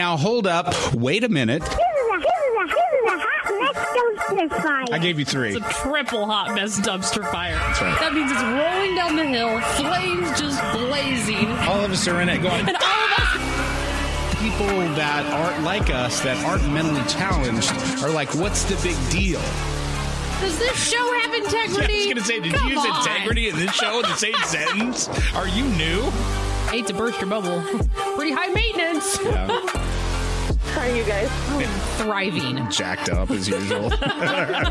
Now, hold up. Wait a minute. This is a hot mess dumpster fire. I gave you 3. It's a triple hot mess dumpster fire. That's right. That means it's rolling down the hill, flames just blazing. All of us are in it going, And all of us... people that aren't like us, that aren't mentally challenged, are like, what's the big deal? Does this show have integrity? I was going to say, did you use integrity in this show in the same sentence? Are you new? I hate to burst your bubble. Pretty high maintenance. Yeah. How are you guys? Thriving. Jacked up as usual. I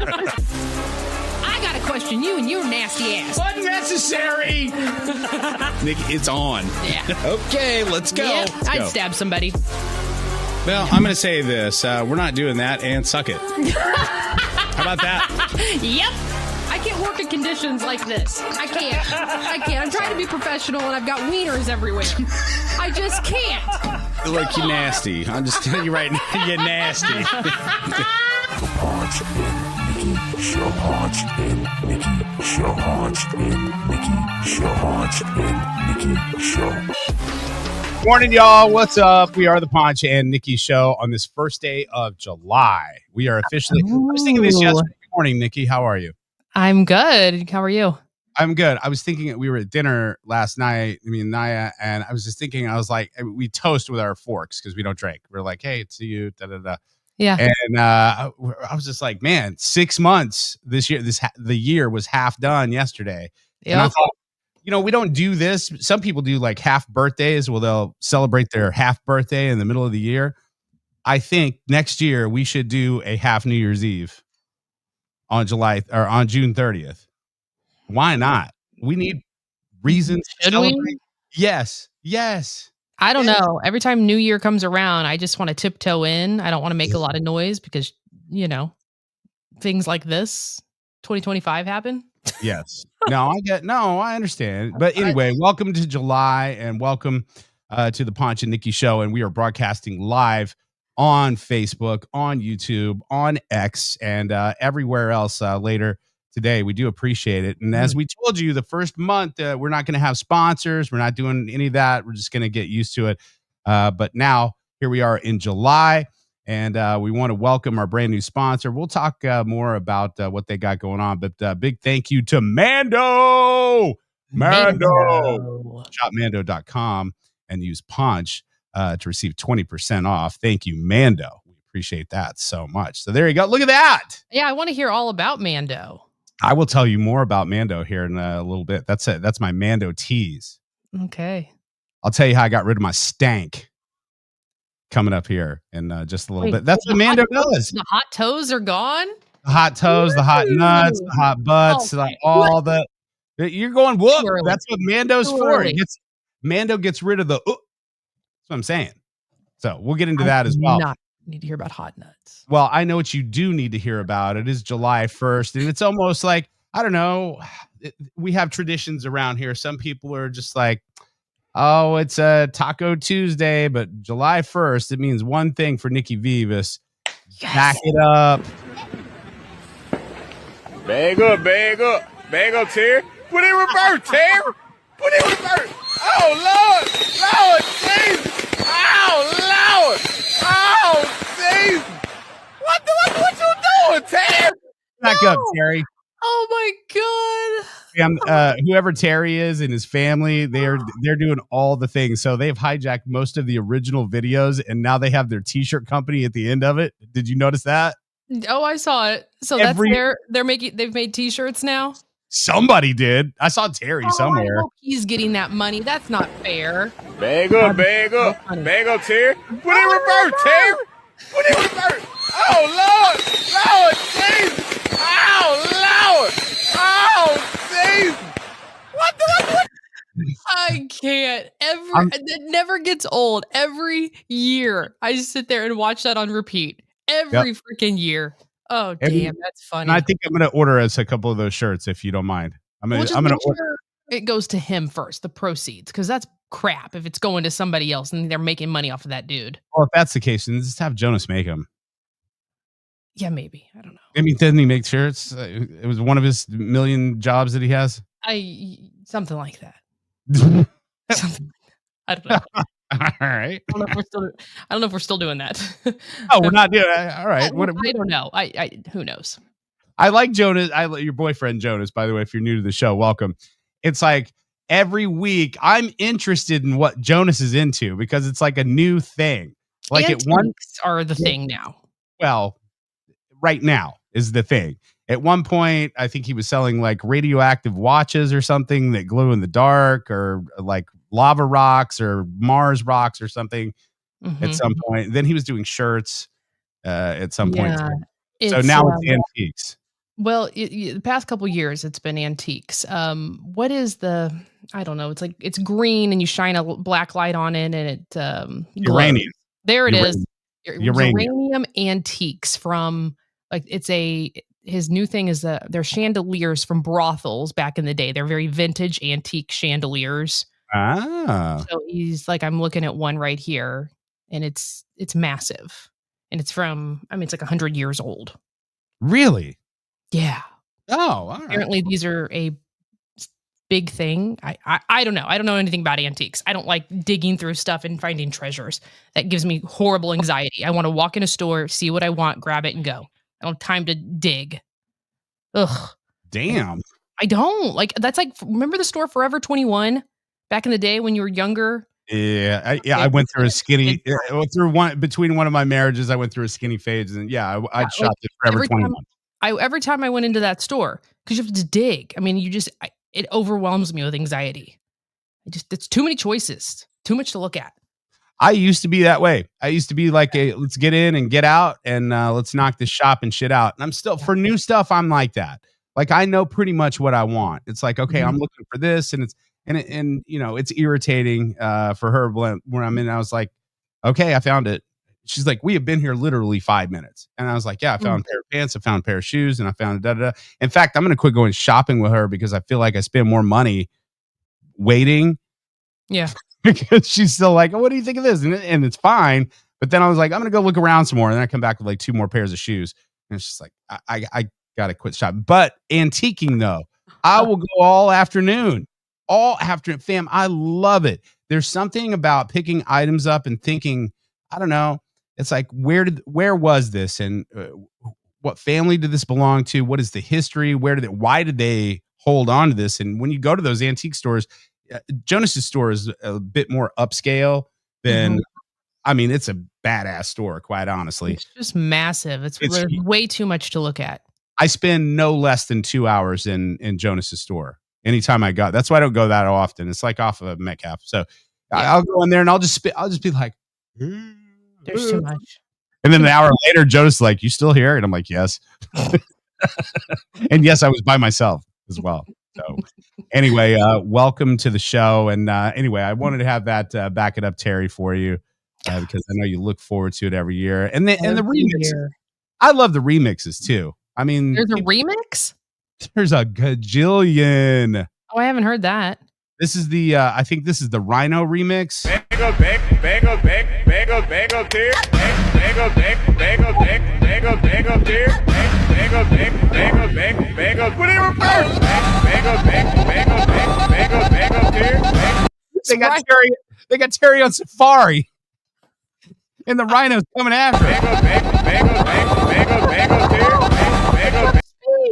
got to question you and your nasty ass. Unnecessary! Nikki, it's on. Yeah. Okay, let's go. Yeah, Let's I'd go. stab somebody. Well, I'm going to say this. We're not doing that, and suck it. How about that? Yep. I can't work in conditions like this. I can't. I'm trying to be professional, and I've got wieners everywhere. I just can't. Look, you nasty. I'm just telling you right now, you're nasty. Ponch and Nikki Show. Ponch and Nikki Show. Ponch and Nikki Show. Ponch and Nikki Show. Morning, y'all. What's up? We are the Ponch and Nikki Show on this first day of July. We are officially. I was thinking this yesterday. Good morning, Nikki. How are you? I'm good. How are you? I'm good. I was thinking we were at dinner last night, me and Naya, and I was just thinking, I was like, we toast with our forks because we don't drink. We're like, hey, it's you, da da da. Yeah. And I was just like, man, 6 months this year. The year was half done yesterday. Yep. And I thought, we don't do this. Some people do like half birthdays. Well, they'll celebrate their half birthday in the middle of the year. I think next year we should do a half New Year's Eve on June 30th. Why not? We need reasons to celebrate. We? Yes. I don't know. Every time New Year comes around, I just want to tiptoe in. I don't want to make a lot of noise because, things like this, 2025 happen. Yes. I understand. But anyway, welcome to July and welcome to the Ponch and Nikki Show. And we are broadcasting live on Facebook, on YouTube, on X, and everywhere else later today. We do appreciate it. And as we told you, the first month, we're not going to have sponsors. We're not doing any of that. We're just going to get used to it. But now, here we are in July. And we want to welcome our brand new sponsor. We'll talk more about what they got going on. But big thank you to Mando. Shop Mando.com and use Ponch to receive 20% off. Thank you, Mando. We appreciate that so much. So there you go. Look at that. Yeah, I want to hear all about Mando. I will tell you more about Mando here in a little bit. That's it. That's my Mando tease. Okay. I'll tell you how I got rid of my stank. Coming up here in just a little bit. That's what Mando does. The hot toes are gone? The hot toes, the hot nuts, the hot butts, like all the. You're going, whoop. Surely. That's what Mando's for. Mando gets rid of the. That's what I'm saying. So we'll get into that as well. Not need to hear about hot nuts. Well, I know what you do need to hear about. It is July 1st. And it's almost like, I don't know. We have traditions around here. Some people are just like, oh, it's a Taco Tuesday, but July 1st, it means one thing for Nikki Vivas. Yes. Back it up. Bag up, Terry. Put it in reverse, Terry. Put it in reverse. Oh, Lord, Jesus. Oh, Lord. Oh, Jesus. What you doing, Terry? Back up, Terry. Oh my God. Whoever Terry is and his family, they're doing all the things. So they've hijacked most of the original videos, and now they have their t-shirt company at the end of it. Did you notice that? Oh, I saw it. So they've made t-shirts now. Somebody did. I saw Terry somewhere. I hope he's getting that money. That's not fair. Bag up, Terry. Put it in reverse, Terry. Put it in reverse. Oh, Lord, Jesus. Oh, Lord. Oh, Jesus. What? I can't. It never gets old. Every year, I just sit there and watch that on repeat. Every freaking year. Oh, damn, that's funny. And I think I'm going to order us a couple of those shirts if you don't mind. I'm going to order. It goes to him first, the proceeds, because that's crap if it's going to somebody else and they're making money off of that dude. Well, if that's the case, then just have Jonas make them. Yeah, maybe. I don't know. I mean, doesn't he make shirts? It was one of his million jobs that he has. Something like that. Something like that. I don't know. All right. I don't know if we're still doing that. Oh, we're not doing it. All right. I don't know. Who knows? I like Jonas. Your boyfriend Jonas, by the way, if you're new to the show, welcome. It's like every week I'm interested in what Jonas is into because it's like a new thing. Like Antiques are the thing now. Well, right now is the thing. At one point, I think he was selling like radioactive watches or something that glow in the dark, or like lava rocks or Mars rocks or something at some point. Then he was doing shirts at some point. So now it's antiques. Well, the past couple years, it's been antiques. What is I don't know. It's like, it's green and you shine a black light on it and it uranium. There it is. Uranium antiques from like, his new thing is they're chandeliers from brothels back in the day. They're very vintage antique chandeliers. Ah. So he's like, I'm looking at one right here and it's massive. And it's from, it's like 100 years old. Really? Yeah. Oh, all right. Apparently these are a big thing. I don't know. I don't know anything about antiques. I don't like digging through stuff and finding treasures. That gives me horrible anxiety. I want to walk in a store, see what I want, grab it and go. I don't have time to dig. Ugh. Damn. I don't. Like, that's like, remember the store Forever 21 back in the day when you were younger? Yeah. I went through a skinny, between one of my marriages, I went through a skinny phase, and I'd shopped at Forever 21. Every time I went into that store, because you have to dig. It overwhelms me with anxiety. It's too many choices, too much to look at. I used to be that way. I used to be like, let's get in and get out, and let's knock this shop and shit out. And I'm still, for new stuff, I'm like that. Like, I know pretty much what I want. It's like, okay, I'm looking for this, and it's irritating for her when I'm in. I was like, okay, I found it. She's like, we have been here literally 5 minutes. And I was like, yeah, I found a pair of pants, I found a pair of shoes, and I found da-da-da. In fact, I'm going to quit going shopping with her because I feel like I spend more money waiting. Yeah. Because she's still like, oh, what do you think of this? And it's fine. But then I was like, I'm going to go look around some more. And then I come back with like 2 more pairs of shoes. And it's just like, I got to quit shopping. But antiquing, though, I will go all afternoon. Fam, I love it. There's something about picking items up and thinking, I don't know. It's like, where was this? And what family did this belong to? What is the history? Why did they hold on to this? And when you go to those antique stores, Jonas's store is a bit more upscale than, it's a badass store, quite honestly. It's just massive. There's way too much to look at. I spend no less than 2 hours in Jonas's store anytime I go. That's why I don't go that often. It's like off of Metcalf. So I'll go in there and I'll just be like, there's too much. And then an hour later, Jonas is like, you still here? And I'm like, yes. And yes, I was by myself as well. So anyway, welcome to the show. And anyway, I wanted to have that back it up, Terry, for you because I know you look forward to it every year. And the remixes. I love the remixes too. There's a remix? There's a gajillion. Oh, I haven't heard that. This is I think this is the Rhino remix. Bagel, bagel, bagel, bagel, dear. Bagel, bagel, bagel, bagel, bagel, dear. Bagel, bagel, bagel, bagel. Put it in reverse. Bagel, bagel, bagel, bagel, bagel, dear. They got Terry on safari, and the Rhino's coming after. Bagel, bagel, bagel, bagel, bagel, dear.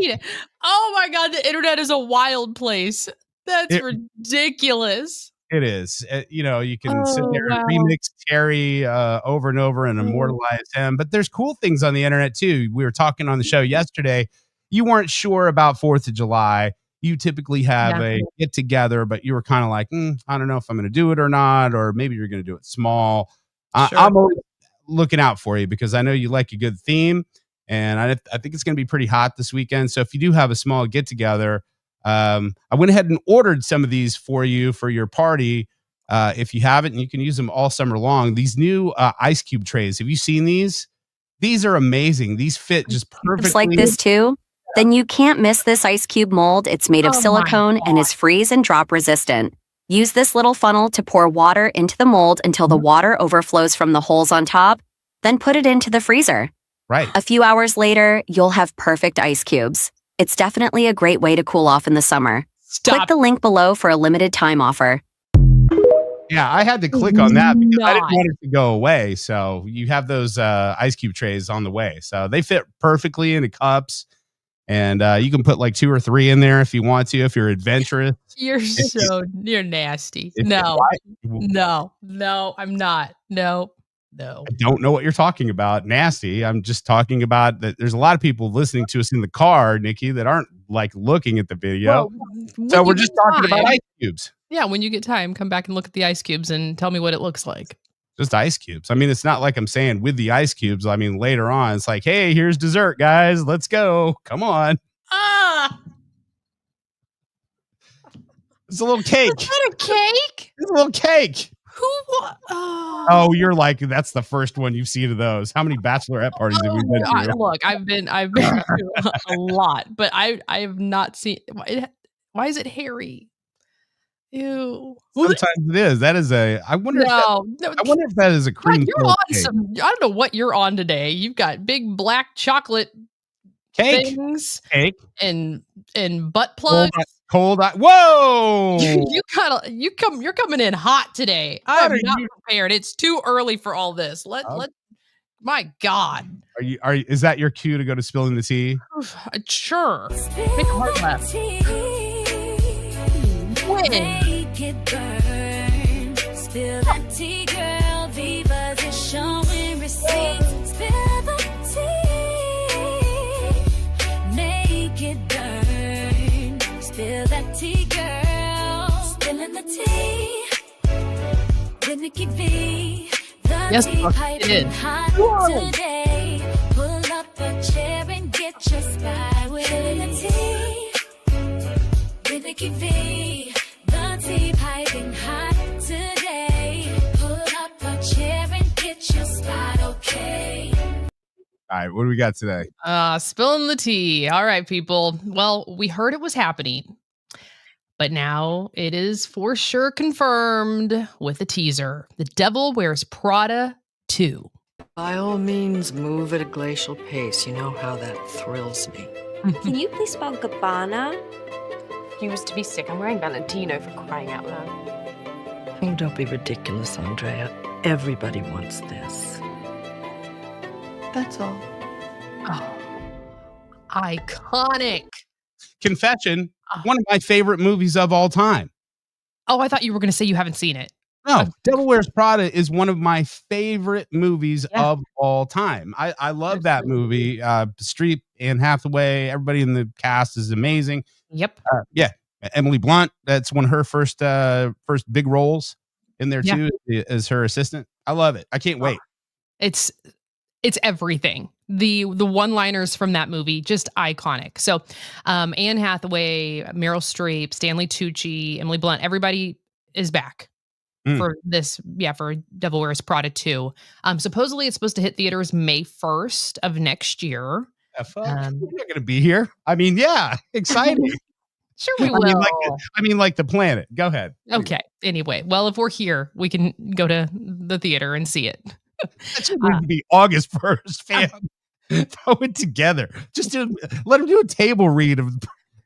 Bagel. Oh my God, the internet is a wild place. That's ridiculous. It is. You can sit there and remix Terry over and over and immortalize him. But there's cool things on the internet too. We were talking on the show yesterday. You weren't sure about 4th of July. You typically have a get together, but you were kind of like, I don't know if I'm going to do it or not, or maybe you're going to do it small. Sure. I'm always looking out for you because I know you like a good theme, and I think it's going to be pretty hot this weekend. So if you do have a small get together, I went ahead and ordered some of these for you for your party. If you haven't, you can use them all summer long. These new ice cube trays. Have you seen these? These are amazing. These fit just perfectly. It's like this too? Then you can't miss this ice cube mold. It's made of silicone and is freeze and drop resistant. Use this little funnel to pour water into the mold until the water overflows from the holes on top. Then put it into the freezer. Right. A few hours later, you'll have perfect ice cubes. It's definitely a great way to cool off in the summer. Click the link below for a limited time offer. Yeah, I had to click on that because I didn't Not. want it to go away. So you have those ice cube trays on the way. So they fit perfectly into cups. And you can put like 2 or 3 in there if you want to, if you're adventurous. You're nasty. If- No, why- no, I'm not. No. I don't know what you're talking about. Nasty. I'm just talking about that. There's a lot of people listening to us in the car, Nikki, that aren't like looking at the video. Well, So when we're you just get talking about time- ice cubes. Yeah, when you get time, come back and look at the ice cubes and tell me what it looks like. Just ice cubes. I mean, it's not like I'm saying with the ice cubes. I mean, later on, it's like, hey, here's dessert, guys. Let's go. Come on. Ah, It's a little cake. is that a cake? It's a little cake. Who? Oh, you're like, that's the first one you've seen of those. How many bachelorette parties have we been to? Look, I've been to a lot, but I have not seen. Why is it hairy? Ew. Sometimes it is. That is a. I wonder. No, I wonder if that is a cream. you're on some. I don't know what you're on today. You've got big black chocolate cake. things Cake. and butt plugs. Cold. Whoa! You're coming in hot today. I'm not prepared. It's too early for all this. Let my God. Are you? Is that your cue to go to spilling the tea? Sure. Make a heart laugh. When? Make it burn. Spill that tea, girl. Viva's is showing receipts. Spill the tea. Make it burn. Spill that tea, girl. Spilling the tea. With Nikki V. Yes, it is. Today. Pull up a chair and get your spy with the tea. With Nikki V. The tea piping hot today. Pull up a chair and get your spot, okay? All right, what do we got today? Spilling the tea. All right, people. Well, we heard it was happening, but now it is for sure confirmed with a teaser. The Devil Wears Prada 2. By all means, move at a glacial pace. You know how that thrills me. Can you please spell Gabbana? Used to be sick. I'm wearing Valentino for crying out loud. Oh, don't be ridiculous, Andrea. Everybody wants this. That's all. Oh, iconic. Confession, one of my favorite movies of all time. Oh, I thought you were going to say you haven't seen it. No, Devil Wears Prada is one of my favorite movies of all time. I love that movie. Streep, Anne Hathaway, everybody in the cast is amazing. Yep. Yeah. Emily Blunt, that's one of her first big roles in there too, as her assistant. I love it. I can't wait. It's everything. The one-liners from that movie, just iconic. So Anne Hathaway, Meryl Streep, Stanley Tucci, Emily Blunt, everybody is back for this. Yeah, for Devil Wears Prada 2. Supposedly it's supposed to hit theaters May 1st of next year. You're not going to be here. I mean, yeah, exciting. Sure we will. I mean, like the planet. Go ahead. Okay. Anyway, well, if we're here, we can go to the theater and see it. That should be August 1st, fam. Throw it together. Just let him do a table read of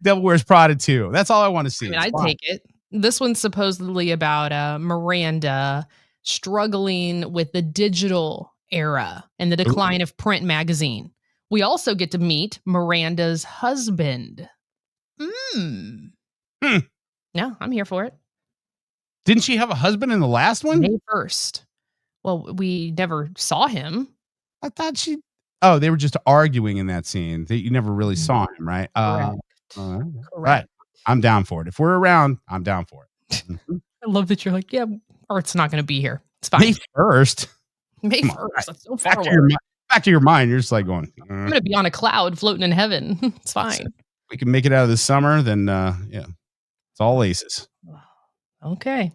Devil Wears Prada 2. That's all I want to see. I mean, I'd take it. This one's supposedly about Miranda struggling with the digital era and the decline of print magazine. We also get to meet Miranda's husband. Yeah, I'm here for it. Didn't she have a husband in the last one? May 1st. Well, we never saw him. I thought she... Oh, they were just arguing in that scene. That you never really saw him, right? Correct. Right. I'm down for it. If we're around, I'm down for it. I love that you're like, yeah, Art's not going to be here. It's fine. May 1st. May 1st. That's so far away. Back to your mind. You're just like going, I'm going to be on a cloud floating in heaven. It's fine. We can make it out of the summer, then yeah, it's all aces. Okay.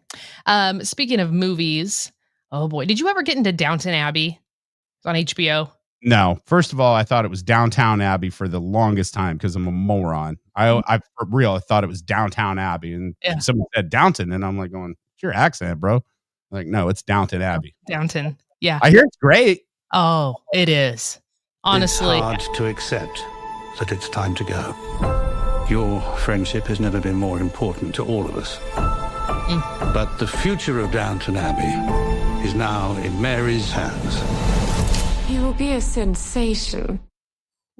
Speaking of movies, oh boy, did you ever get into Downton Abbey? It's on HBO. No. First of all, I thought it was Downtown Abbey for the longest time because I'm a moron. I for real, I thought it was Downtown Abbey, and someone said Downton, and I'm like going, "It's your accent, bro." Like, no, it's Downton Abbey. Downton, yeah. I hear it's great. Oh, it is. Honestly, it's hard to accept that it's time to go. Your friendship has never been more important to all of us. But the future of Downton Abbey is now in Mary's hands. He will be a sensation.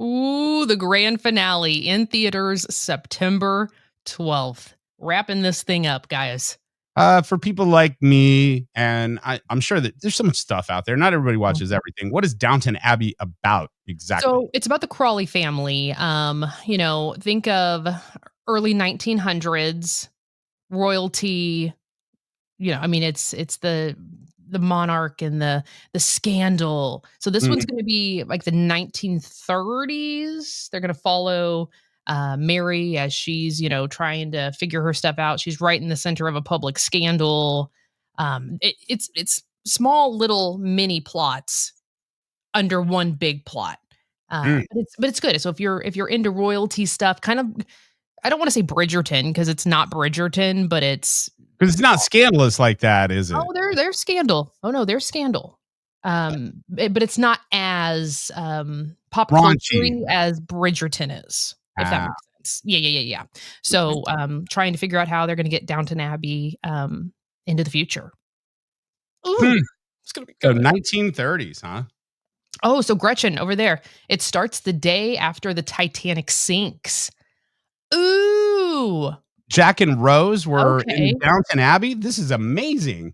Ooh, the grand finale in theaters September 12th. Wrapping this thing up, guys. For people like me, and I'm sure that there's so much stuff out there. Not everybody watches everything. What is Downton Abbey about exactly? So it's about the Crawley family. Think of early 1900s royalty. It's the monarch and the scandal. So this one's going to be like the 1930s. They're going to follow Mary as she's, trying to figure her stuff out. She's right in the center of a public scandal. It's small little mini plots under one big plot. But it's good. So if you're into royalty stuff, kind of, I don't want to say Bridgerton because it's not Bridgerton, but it's because it's not scandalous like that, is it? Oh, there's scandal. Oh no, there's scandal. But it's not as pop culture as Bridgerton is, if that makes sense. Yeah. So trying to figure out how they're going to get Downton Abbey into the future. Ooh, it's gonna be good. So 1930s, huh? Oh, so Gretchen over there. It starts the day after the Titanic sinks. Ooh. Jack and Rose were in Downton Abbey. This is amazing.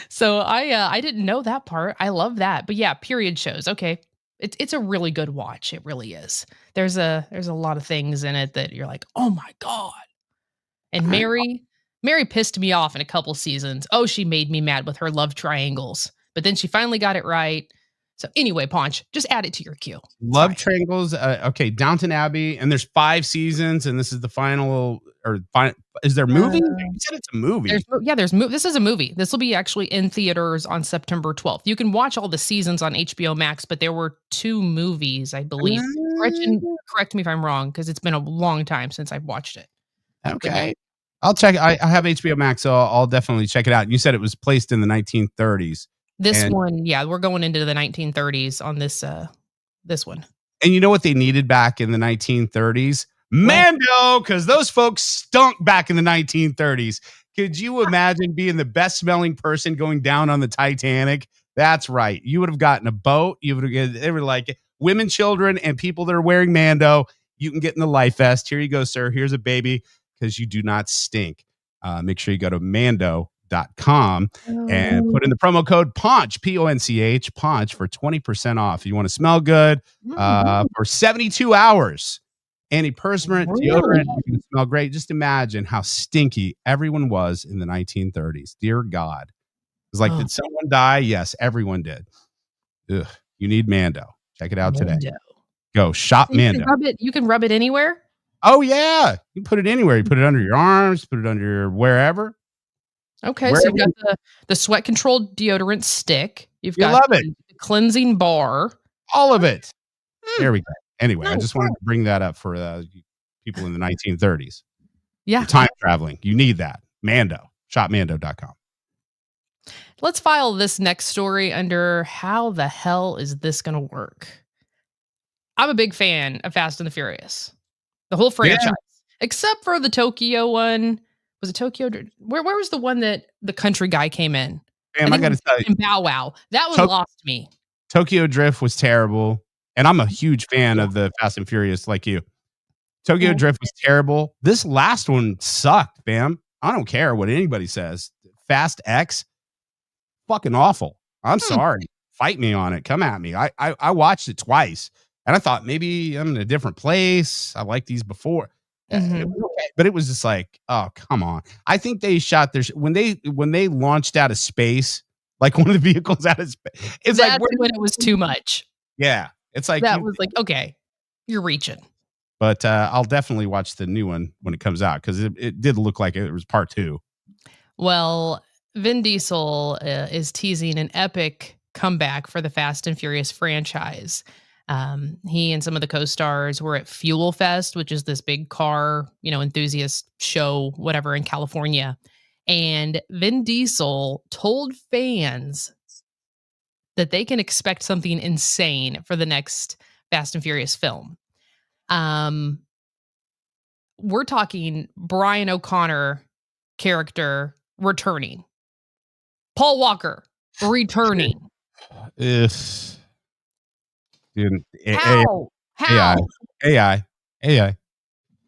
So I didn't know that part. I love that. But yeah, period shows. Okay. It's a really good watch. It really is. There's a lot of things in it that you're like, oh my God. And Mary pissed me off in a couple seasons. Oh, she made me mad with her love triangles. But then she finally got it right. So anyway, Ponch, just add it to your queue. Love triangles. Okay, Downton Abbey, and there's 5 seasons, and this is the final. Is there a movie? You said it's a movie. This is a movie. This will be actually in theaters on September 12th. You can watch all the seasons on HBO Max, but there were 2 movies, I believe. Gretchen, correct me if I'm wrong, because it's been a long time since I've watched it. Okay. I'll check. I have HBO Max, so I'll definitely check it out. You said it was placed in the 1930s. This one, yeah, we're going into the 1930s on this one. And you know what they needed back in the 1930s? Mando, because those folks stunk back in the 1930s. Could you imagine being the best smelling person going down on the Titanic? That's right. You would have gotten a boat. They were like women, children, and people that are wearing Mando. You can get in the life vest. Here you go, sir. Here's a baby because you do not stink. Make sure you go to Mando.com and put in the promo code Ponch, Ponch, Ponch for 20% off. If you want to smell good for 72 hours. Antiperspirant, deodorant, you can smell great. Just imagine how stinky everyone was in the 1930s. Dear God. It's like, did someone die? Yes, everyone did. Ugh, you need Mando. Check it out today. Go shop Mando. You can rub it anywhere? Oh, yeah. You put it anywhere. You put it under your arms, put it under your wherever. Okay, so you've got the sweat controlled deodorant stick. You've got the cleansing bar. All of it. There we go. Anyway, I just wanted to bring that up for people in the 1930s. Yeah. For time traveling. You need that. Mando. Shopmando.com. Let's file this next story under how the hell is this going to work? I'm a big fan of Fast and the Furious. The whole franchise. Except for the Tokyo one. Was it Tokyo? Where was the one that the country guy came in? Damn, I got to tell you. In Bow Wow. That one lost me. Tokyo Drift was terrible. And I'm a huge fan of the Fast and Furious like you. Tokyo Drift was terrible. This last one sucked, fam. I don't care what anybody says. Fast X, fucking awful. I'm sorry. Fight me on it. Come at me. I watched it twice. And I thought maybe I'm in a different place. I liked these before. It was okay, but it was just like, oh, come on. I think they shot their when they launched out of space, like one of the vehicles out of space. It's that's like when it was too much. Yeah. It's like that was like, okay, you're reaching. But I'll definitely watch the new one when it comes out because it did look like it was part 2. Well, Vin Diesel is teasing an epic comeback for the Fast and Furious franchise. He and some of the co-stars were at Fuel Fest, which is this big car, enthusiast show, whatever, in California. And Vin Diesel told fans that they can expect something insane for the next Fast and Furious film. we're talking Brian O'Connor character returning. Paul Walker returning. Dude, How? AI. You're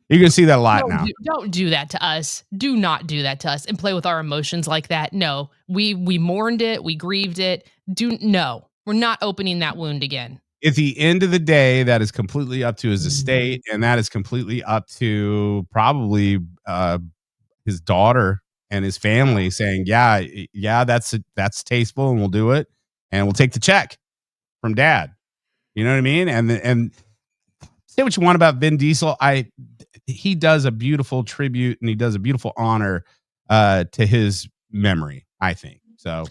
gonna see that a lot now. Don't do that to us. Do not do that to us and play with our emotions like that. No, we mourned it. We grieved it. No, we're not opening that wound again. At the end of the day, that is completely up to his estate, and that is completely up to probably his daughter and his family saying, yeah, that's tasteful, and we'll do it, and we'll take the check from dad. You know what I mean? And say what you want about Vin Diesel, he does a beautiful tribute and he does a beautiful honor to his memory, I think. So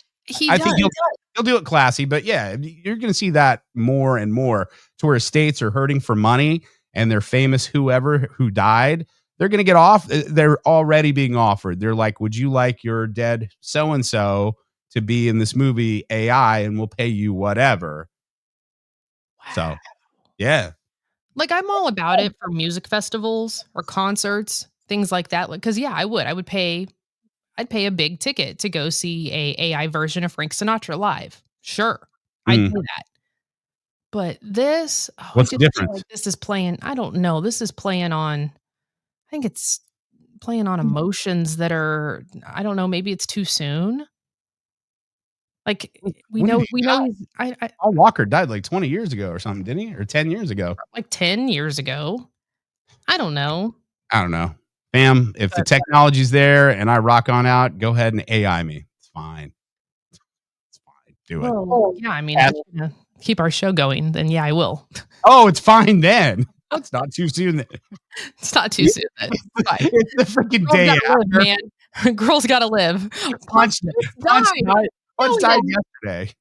I think he'll do it classy, but yeah, you're going to see that more and more to where estates are hurting for money and their famous whoever who died, they're going to get off. They're already being offered. They're like, would you like your dead so-and-so to be in this movie AI and we'll pay you whatever. Wow. So, yeah. Like, I'm all about it for music festivals or concerts, things like that. Because, yeah, I would pay a big ticket to go see a AI version of Frank Sinatra live. Sure, I'd do that. But this, what's the difference? Like this is playing. I don't know. This is playing on. I think it's playing on emotions that are. I don't know. Maybe it's too soon. Like we know. Paul Walker died like 20 years ago or something, didn't he? Or 10 years ago? Like 10 years ago. I don't know. Fam, if the technology's there and I rock on out, go ahead and AI me. It's fine. It's fine. Do it. Well, yeah, I mean, if you're gonna keep our show going, then yeah, I will. Oh, it's fine then. It's not too soon. It's not too soon. Then. It's fine. It's the freaking day after. Live, man. Girls gotta live. Punch died yesterday.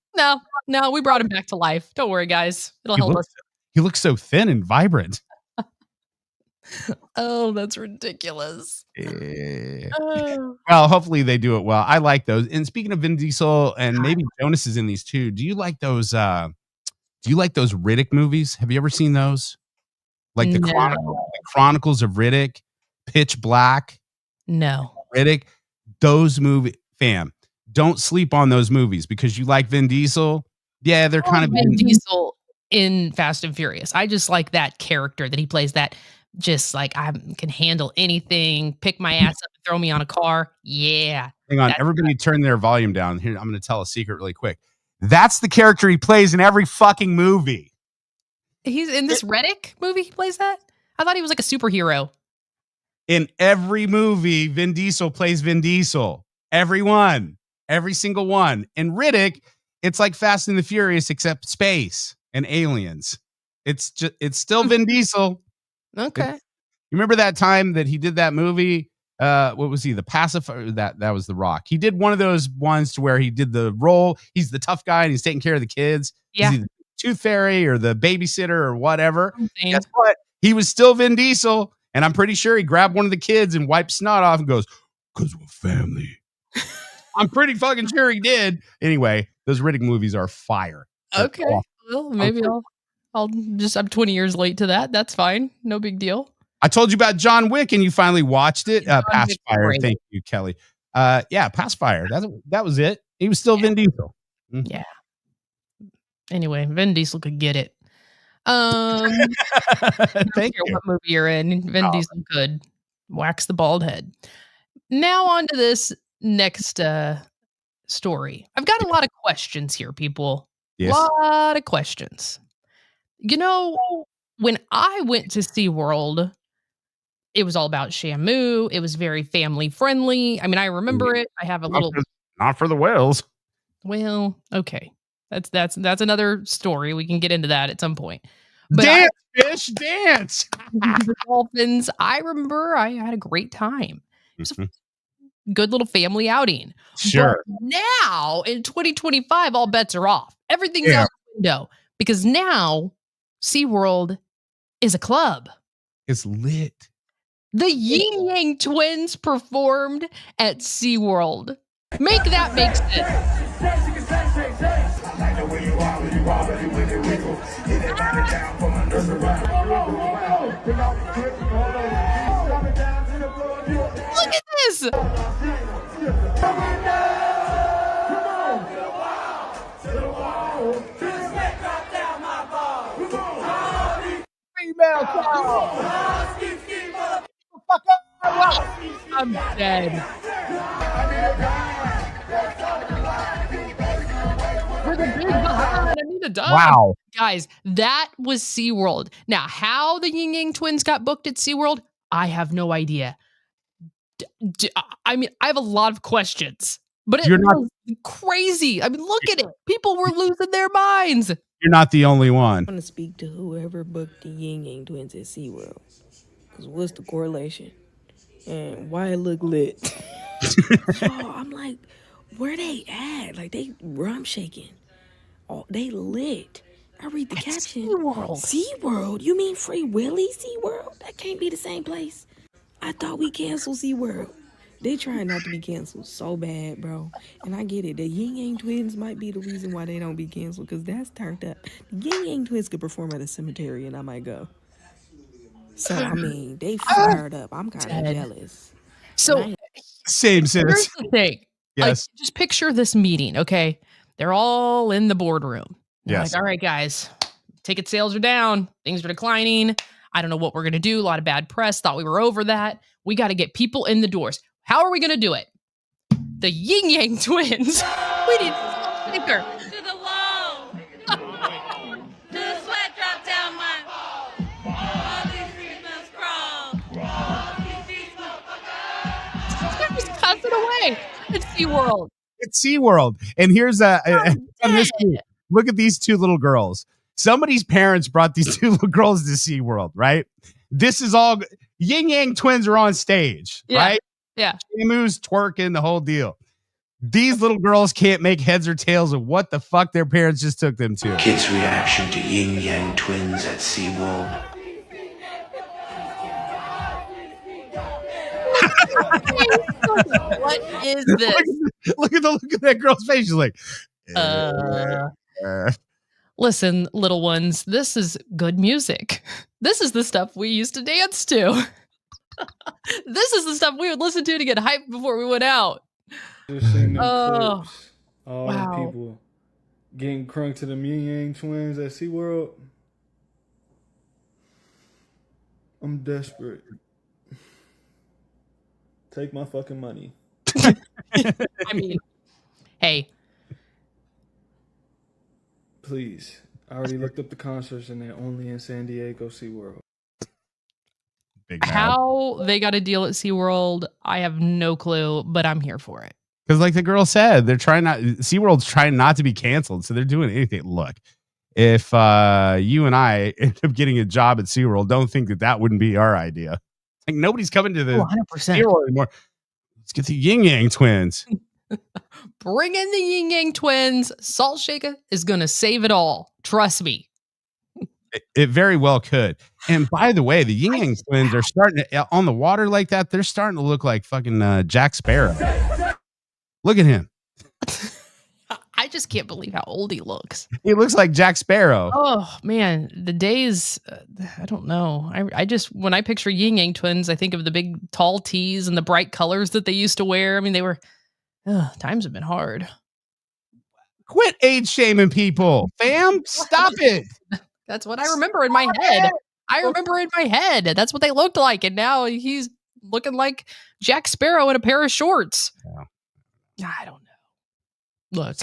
No, we brought him back to life. Don't worry, guys. It'll help us. He looks so thin and vibrant. Oh, that's ridiculous. Yeah. Well, hopefully they do it well. I like those. And speaking of Vin Diesel, and maybe Jonas is in these too. Do you like those? Riddick movies? Have you ever seen those? Like the Chronicles of Riddick, Pitch Black. No. Riddick. Those movies, fam. Don't sleep on those movies because you like Vin Diesel. Yeah, they're kind of Vin Diesel in Fast and Furious. I just like that character that he plays. That. Just like I can handle anything, pick my ass up and throw me on a car. Yeah. Hang on. Everybody turn their volume down. Here, I'm going to tell a secret really quick. That's the character he plays in every fucking movie. He's in this Riddick movie. He plays that? I thought he was like a superhero. In every movie, Vin Diesel plays Vin Diesel. Everyone. Every single one. In Riddick, it's like Fast and the Furious, except space and aliens. It's still Vin Diesel. Okay. You remember that time that he did that movie? What was he? The pacifier? That was The Rock. He did one of those ones to where he did the role. He's the tough guy and he's taking care of the kids. Yeah. He's either the tooth fairy or the babysitter or whatever. Guess what? He was still Vin Diesel. And I'm pretty sure he grabbed one of the kids and wiped snot off and goes, "'Cause we're family." I'm pretty fucking sure he did. Anyway, those Riddick movies are fire. They're okay. awesome. Well, maybe I'm 20 years late to that. That's fine. No big deal. I told you about John Wick and you finally watched it. Pacifier. Thank you, Kelly. Yeah, Pacifier. That was it. He was still Vin Diesel. Mm-hmm. Yeah. Anyway, Vin Diesel could get it. I don't care what movie you're in. Vin Diesel could wax the bald head. Now on to this next story. I've got a lot of questions here, people. Yes. A lot of questions. You know, when I went to SeaWorld, it was all about Shamu. It was very family friendly. I mean, I remember it. I have a little. Not for the whales. Well, okay. That's another story. We can get into that at some point. But dance, fish, dance. The dolphins. I remember I had a great time. It was a good little family outing. Sure. But now in 2025, all bets are off. Everything's out the window because now SeaWorld is a club. It's lit. The Yin-Yang twins performed at SeaWorld. Make that make sense. this? Female I'm dead. For the big behind, I need a dime. Wow. Guys, that was SeaWorld. Now, how the Yin-Yang twins got booked at SeaWorld, I have no idea. I mean, I have a lot of questions, but it was crazy. I mean, look at it. People were losing their minds. You're not the only one. I want to speak to whoever booked the Yin-Yang twins at SeaWorld. Because what's the correlation? And why it look lit? So I'm like, where they at? Like, they rum shaking. Oh, they lit. I read the caption. SeaWorld? You mean Free Willy SeaWorld? That can't be the same place. I thought we canceled SeaWorld. They trying not to be canceled so bad, bro. And I get it. The Yin-Yang twins might be the reason why they don't be canceled, because that's turned up. The Yin-Yang twins could perform at a cemetery and I might go. So, I mean, they fired up. I'm kind of jealous. So, same sense. Here's the thing. Yes. Like, just picture this meeting, okay? They're all in the boardroom. They're Yes. like, all right, guys, ticket sales are down. Things are declining. I don't know what we're going to do. A lot of bad press. Thought we were over that. We got to get people in the doors. How are we going to do it? The Yin-Yang twins. We need a speaker. To the wall. To the sweat drop down my. All these females crawl. All these females. Just cuss it away. It's SeaWorld. It's SeaWorld. And here's look at these two little girls. Somebody's parents brought these two little girls to SeaWorld, right? This is all Yin-Yang twins are on stage, right? Yeah. Shamu's twerking, the whole deal. These little girls can't make heads or tails of what the fuck their parents just took them to. Kids' reaction to Yin-Yang twins at SeaWorld. What is this? Look at the look at that girl's face. She's like, Listen, little ones, this is good music. This is the stuff we used to dance to. This is the stuff we would listen to get hyped before we went out. Just seen them clips. All wow. the people getting crunk to the Yin-Yang twins at SeaWorld. I'm desperate. Take my fucking money. I mean, hey. Please. I already looked up the concerts and they're only in San Diego SeaWorld. How they got a deal at SeaWorld, I have no clue, but I'm here for it. Because like the girl said, they're trying not SeaWorld's trying not to be canceled. So they're doing anything. Look, if you and I end up getting a job at SeaWorld, don't think that wouldn't be our idea. Like nobody's coming to the 100%. SeaWorld anymore. Let's get the Yin-Yang twins. Bring in the Yin-Yang twins. Salt Shaker is going to save it all. Trust me. It very well could. And by the way, the Yin-Yang twins are starting to, on the water like that. They're starting to look like fucking Jack Sparrow. Look at him. I just can't believe how old he looks. He looks like Jack Sparrow. Oh man, the days, I don't know. I just, when I picture Yin-Yang twins, I think of the big tall tees and the bright colors that they used to wear. I mean, they were, times have been hard. Quit age shaming people, fam. Stop it. That's what I remember in my head. I remember in my head. That's what they looked like. And now he's looking like Jack Sparrow in a pair of shorts. Yeah. I don't know. Look,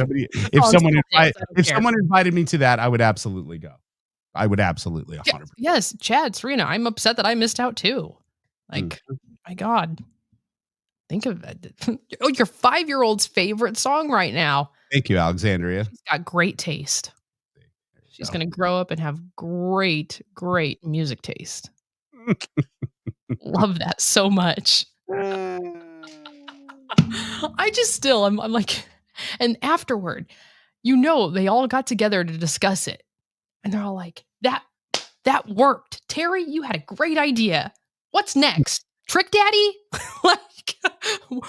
if someone invited me to that, I would absolutely go. I would absolutely 100%. Yes, Chad, Serena, I'm upset that I missed out too. Like, my God. Think of it. Oh, your 5-year-old's favorite song right now. Thank you, Alexandria. She's got great taste. She's going to grow up and have great, great music taste. Love that so much. I just still, I'm like, and afterward, they all got together to discuss it. And they're all like, that worked. Terry, you had a great idea. What's next? Trick Daddy? Like,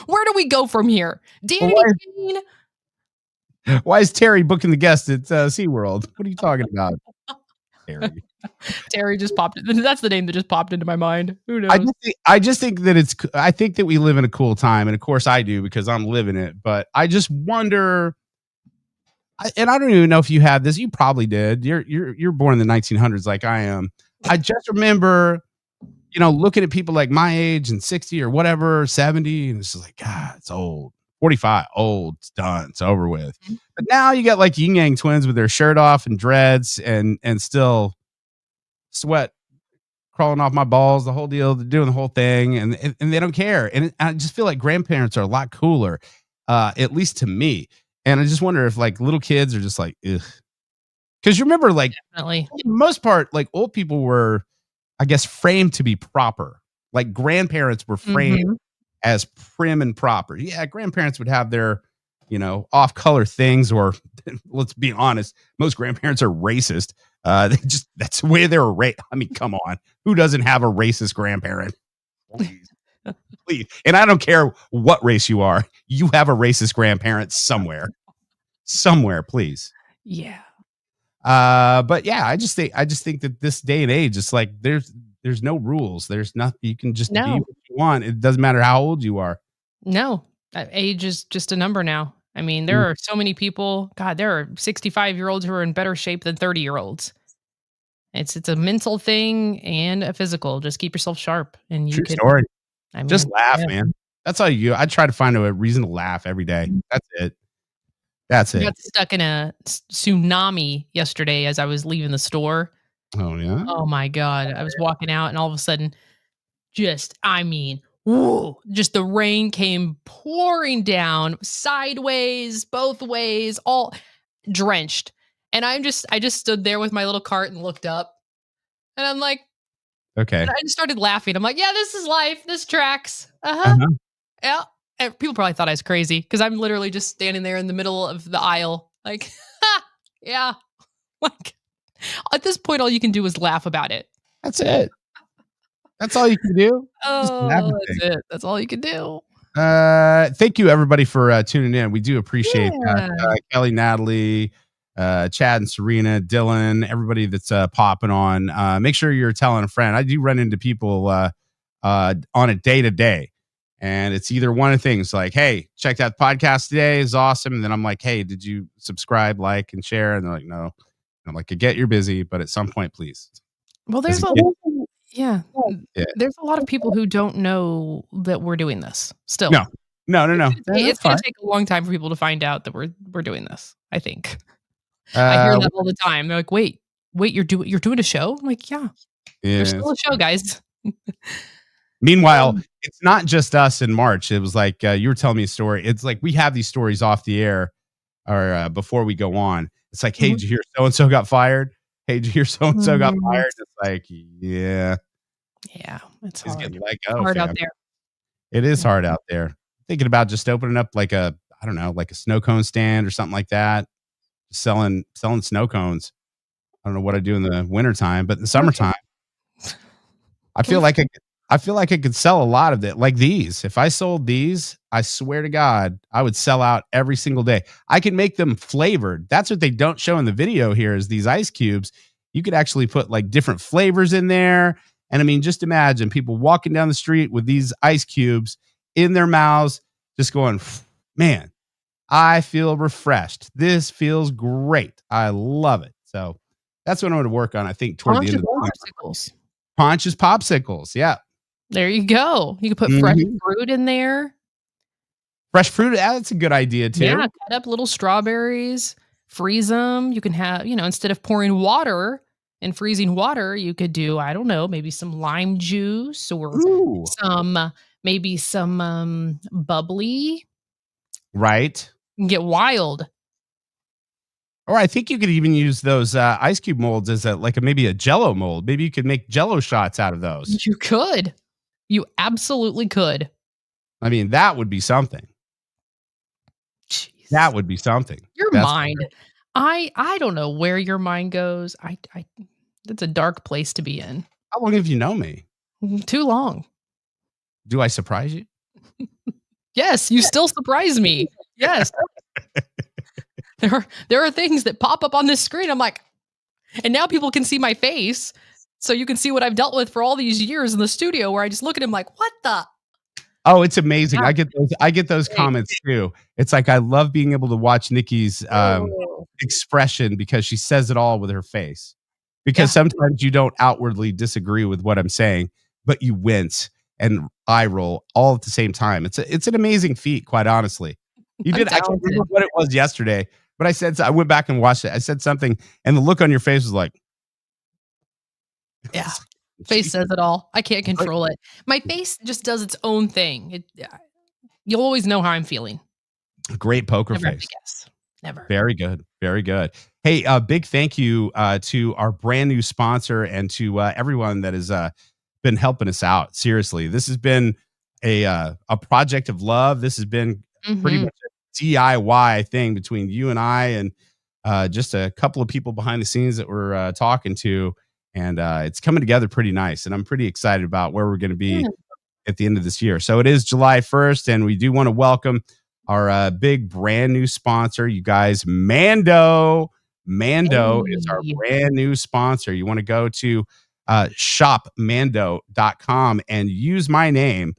where do we go from here? Danny Kane? Why is Terry booking the guest at SeaWorld? What are you talking about? Terry. Terry just popped. That's the name that just popped into my mind. Who knows? I just think that I think that we live in a cool time, and of course I do because I'm living it. But I just wonder, and I don't even know if you had this. You probably did. You're born in the 1900s, like I am. I just remember, looking at people like my age and 60 or whatever, 70, and it's just like, God, it's old. 45, old, it's done, it's over with. But now you got like Yin-Yang twins with their shirt off and dreads and still sweat crawling off my balls, the whole deal. They're doing the whole thing, and they don't care. And I just feel like grandparents are a lot cooler, at least to me. And I just wonder if like little kids are just like, ugh. Because you remember, like, definitely, for the most part, like old people were, I guess, framed to be proper. Like grandparents were framed as prim and proper. Yeah, grandparents would have their, off-color things, or let's be honest, most grandparents are racist. That's the way they're raised. I mean, come on, who doesn't have a racist grandparent? Please. And I don't care what race you are, you have a racist grandparent somewhere, please. Yeah. But yeah, I just think that this day and age, it's like there's no rules. There's nothing. You can just be what you want. It doesn't matter how old you are. No, age is just a number now. I mean, there are so many people. God, there are 65-year-olds who are in better shape than 30-year-olds. It's a mental thing and a physical. Just keep yourself sharp, and you can. Story. I mean, just laugh, man. That's all you. I try to find a reason to laugh every day. That's it. That's it. I got stuck in a tsunami yesterday as I was leaving the store. Oh yeah. Oh my God! I was walking out, and all of a sudden, whoa, just the rain came pouring down sideways, both ways, all drenched. And I just stood there with my little cart and looked up, and I'm like, okay. And I just started laughing. I'm like, yeah, this is life. This tracks. Yeah. And people probably thought I was crazy because I'm literally just standing there in the middle of the aisle. Like, yeah. Like, at this point, all you can do is laugh about it. That's it. That's all you can do. Oh, that's it. That's all you can do. Thank you everybody for tuning in. We do appreciate that. Kelly, Natalie, Chad and Serena, Dylan, everybody that's popping on. Make sure you're telling a friend. I do run into people on a day-to-day, and it's either one of things like, hey, checked out the podcast today, is awesome. And then I'm like, hey, did you subscribe, like, and share? And they're like, no. And I'm like, I get you're busy, but at some point, please. Well, there's there's a lot of people who don't know that we're doing this still. No. It's going to take a long time for people to find out that we're doing this, I think. I hear that all the time. They're like, wait, you're doing a show? I'm like, yeah. There's still a show, guys. Meanwhile, it's not just us in March. It was like you were telling me a story. It's like we have these stories off the air or before we go on. It's like, hey, did you hear so-and-so got fired? Hey, did you hear so-and-so got fired? It's like, yeah. Yeah, it's hard. Getting let go, hard out there. It is hard out there. Thinking about just opening up like a snow cone stand or something like that. Selling snow cones. I don't know what I do in the wintertime, but in the summertime, I feel like I could sell a lot of it. Like these. If I sold these, I swear to God, I would sell out every single day. I can make them flavored. That's what they don't show in the video here is these ice cubes. You could actually put like different flavors in there. And I mean, just imagine people walking down the street with these ice cubes in their mouths, just going, man, I feel refreshed. This feels great. I love it. So that's what I'm going to work on, I think, toward the end of the popsicles. Ponch's popsicles. Yeah. There you go. You can put fresh fruit in there. Fresh fruit. That's a good idea, too. Yeah. Cut up little strawberries, freeze them. You can have, instead of pouring water and freezing water, you could do, I don't know, maybe some lime juice or some bubbly. Right. And get wild. Or I think you could even use those ice cube molds as maybe a Jell-O mold. Maybe you could make Jell-O shots out of those. You could. You absolutely could. I mean, that would be something. Jeez. That would be something. That's mind. I don't know where your mind goes. That's a dark place to be in. How long have you known me? Too long. Do I surprise you? Yes, you still surprise me. Yes. There are things that pop up on this screen. I'm like, And now people can see my face. So you can see what I've dealt with for all these years in the studio where I just look at him like, what the? Oh, it's amazing. Yeah. I get those comments too. It's like I love being able to watch Nikki's expression because she says it all with her face. Because sometimes you don't outwardly disagree with what I'm saying, but you wince and eye roll all at the same time. It's an amazing feat, quite honestly. You did. I can't remember what it was yesterday, but I went back and watched it. I said something, and the look on your face was like, yeah. Face says it all. I can't control it. My face just does its own thing. You'll always know how I'm feeling. Great poker Never face. have to guess. Never. Very good. Very good. Hey, big thank you to our brand new sponsor and to everyone that has been helping us out. Seriously, this has been a project of love. This has been pretty much a DIY thing between you and I and just a couple of people behind the scenes that we're talking to. And it's coming together pretty nice. And I'm pretty excited about where we're going to be at the end of this year. So it is July 1st. And we do want to welcome our big brand new sponsor, you guys, Mando. Mando is our brand new sponsor. You want to go to shopmando.com and use my name.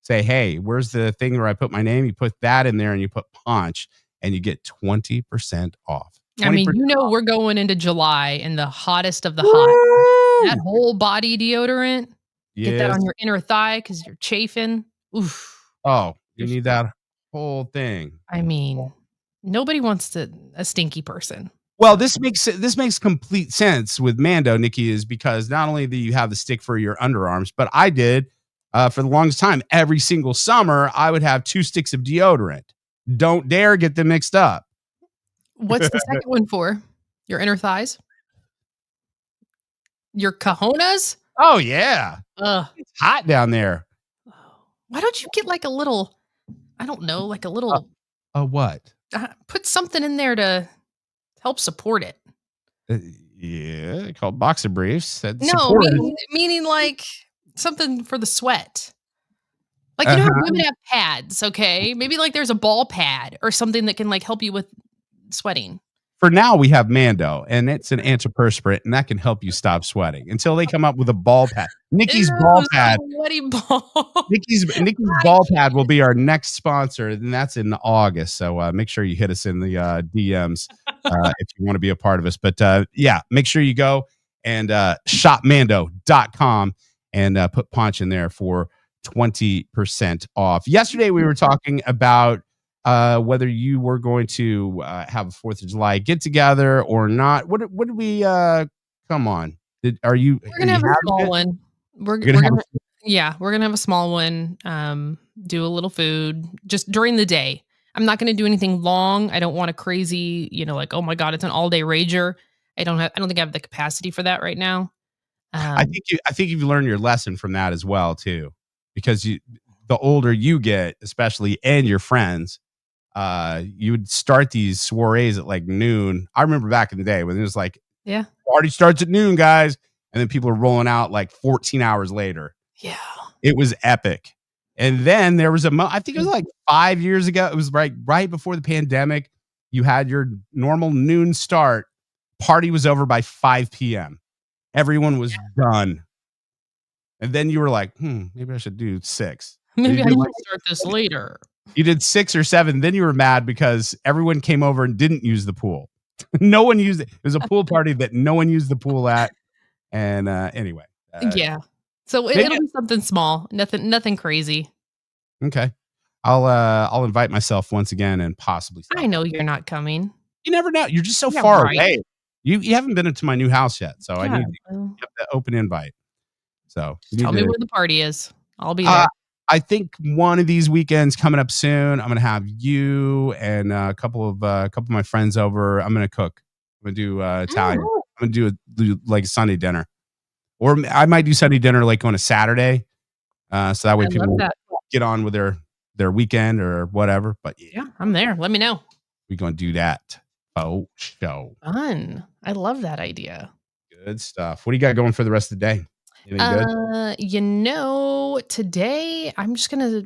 Say, hey, where's the thing where I put my name? You put that in there and you put Ponch and you get 20% off. I mean, we're going into July and the hottest of the hot. That whole body deodorant. Yes. Get that on your inner thigh because you're chafing. Oof. Oh, you need that whole thing. I mean, nobody wants a stinky person. Well, this makes complete sense with Mando, Nikki, is because not only do you have the stick for your underarms, but I did for the longest time. Every single summer, I would have 2 sticks of deodorant. Don't dare get them mixed up. What's the second one for? Your inner thighs? Your cojones? Oh, yeah. It's hot down there. Why don't you get like a little, I don't know, like a little. What? Put something in there to help support it. Yeah, called boxer briefs. No, meaning like something for the sweat. Like, you know how women have pads, okay? Maybe like there's a ball pad or something that can like help you with sweating. For now, we have Mando, and it's an antiperspirant, and that can help you stop sweating until they come up with a ball pad. Nikki's ball pad. Sweaty ball. Nikki's ball pad will be our next sponsor, and that's in August. So make sure you hit us in the DMs if you want to be a part of us. But yeah, make sure you go and shopmando.com and put Ponch in there for 20% off. Yesterday, we were talking about whether you were going to have a 4th of July get together or not. What did we come on? We're gonna have a small one. We're gonna have a small one. Do a little food just during the day. I'm not gonna do anything long. I don't want a crazy, like, oh my God, it's an all-day rager. I don't think I have the capacity for that right now. I think you've learned your lesson from that as well, too. Because the older you get, especially, and your friends, you would start these soirees at like noon. I remember back in the day when it was like, party starts at noon, guys. And then people are rolling out like 14 hours later. Yeah. It was epic. And then there was I think it was like 5 years ago. It was right before the pandemic. You had your normal noon start. Party was over by 5 p.m. Everyone was done. And then you were like, maybe I should do 6. Maybe I should start this later. You did 6 or 7. Then you were mad because everyone came over and didn't use the pool. No one used it. It was a pool party that no one used the pool at. And anyway. Yeah. So it'll be something small. Nothing crazy. Okay. I'll invite myself once again and possibly. I know you're not coming. You never know. You're just so far away. You haven't been into my new house yet. So I need to get the open invite. So tell me where the party is. I'll be there. I think one of these weekends coming up soon, I'm gonna have you and a couple of my friends over. I'm gonna cook. I'm gonna do Italian. I'm gonna do like a Sunday dinner, or I might do Sunday dinner like on a Saturday, so that way people get on with their weekend or whatever. But yeah, I'm there. Let me know. We're gonna do that. Oh, show fun! I love that idea. Good stuff. What do you got going for the rest of the day? Today I'm just gonna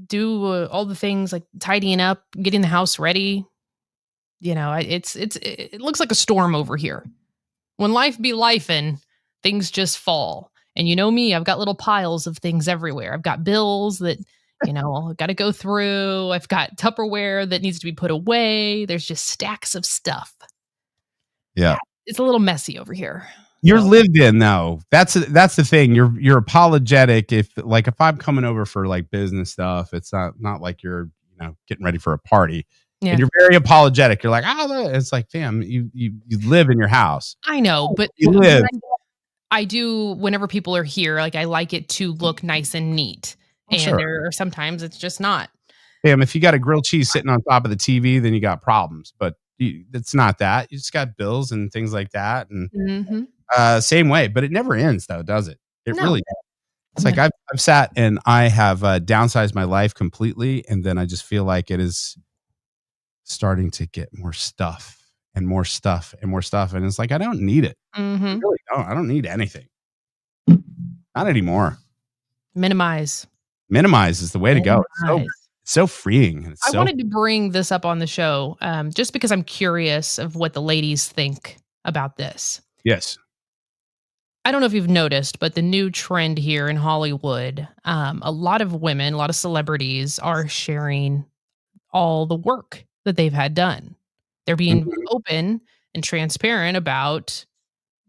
do all the things like tidying up, getting the house ready. It looks like a storm over here. When life be lifing, things just fall. And you know me, I've got little piles of things everywhere. I've got bills that, I've got to go through. I've got Tupperware that needs to be put away. There's just stacks of stuff. Yeah. It's a little messy over here. You're lived in though. That's the thing. You're apologetic if I'm coming over for like business stuff. It's not like you're getting ready for a party. Yeah. And you're very apologetic. You're like, it's like, fam, you live in your house. I know, but you live. I do whenever people are here. Like I like it to look nice and neat, and there are sometimes it's just not. Fam, if you got a grilled cheese sitting on top of the TV, then you got problems. But it's not that. You just got bills and things like that, and same way. But it never ends, though, does it? It really does. It's like I've sat and I have downsized my life completely, and then I just feel like it is starting to get more stuff and more stuff and more stuff, and it's like I don't need it. I really don't. I don't need anything. Not anymore. Minimize is the way to go. It's so freeing. And I wanted to bring this up on the show just because I'm curious of what the ladies think about this. Yes. I don't know if you've noticed, but the new trend here in Hollywood, a lot of women, a lot of celebrities are sharing all the work that they've had done. They're being open and transparent about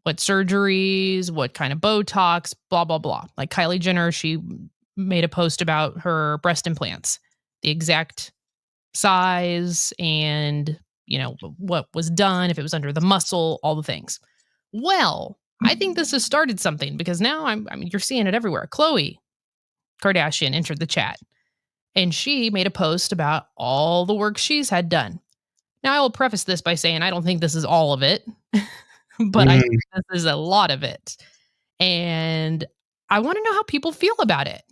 what surgeries, what kind of Botox, blah, blah, blah. Like Kylie Jenner, she made a post about her breast implants, the exact size and, what was done, if it was under the muscle, all the things. Well, I think this has started something because now you're seeing it everywhere. Khloe Kardashian entered the chat and she made a post about all the work she's had done. Now I will preface this by saying I don't think this is all of it, but I think this is a lot of it. And I want to know how people feel about it.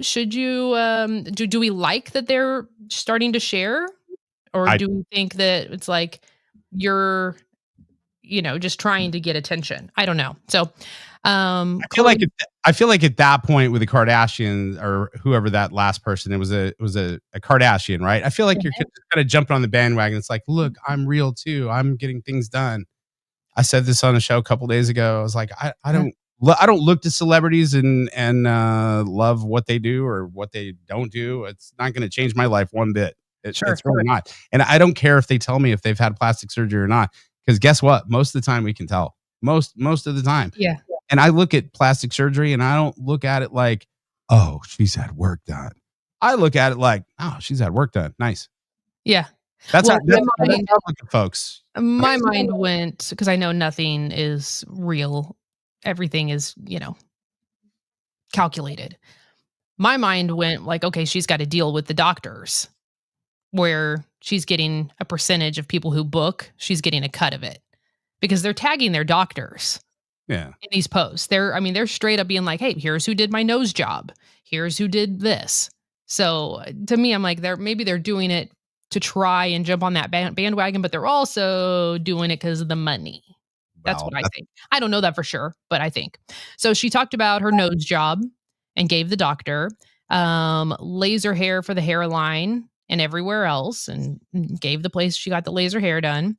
Should you, do we like that they're starting to share? Or do we think that it's like you're, just trying to get attention? I don't know. So I feel like at that point with the Kardashians or whoever that last person, it was a Kardashian, right? I feel like you're kind of jumping on the bandwagon. It's like, look, I'm real too. I'm getting things done. I said this on a show a couple days ago. I was like, I don't look to celebrities and love what they do or what they don't do. It's not going to change my life one bit. It's really not. And I don't care if they tell me if they've had plastic surgery or not, because guess what? Most of the time we can tell. Most of the time. Yeah. And I look at plastic surgery and I don't look at it like, oh, she's had work done. I look at it like, oh, she's had work done. Nice. Yeah. That's how I look at folks. My mind went, because I know nothing is real. Everything is, calculated. My mind went like, okay, she's got to deal with the doctors where she's getting a percentage of people who book. She's getting a cut of it because they're tagging their doctors. Yeah. In these posts. They're straight up being like, hey, here's who did my nose job. Here's who did this. So to me, I'm like, maybe they're doing it to try and jump on that bandwagon, but they're also doing it because of the money. That's what I think. I don't know that for sure, but I think. So she talked about her nose job and gave the doctor laser hair for the hairline and everywhere else and gave the place she got the laser hair done.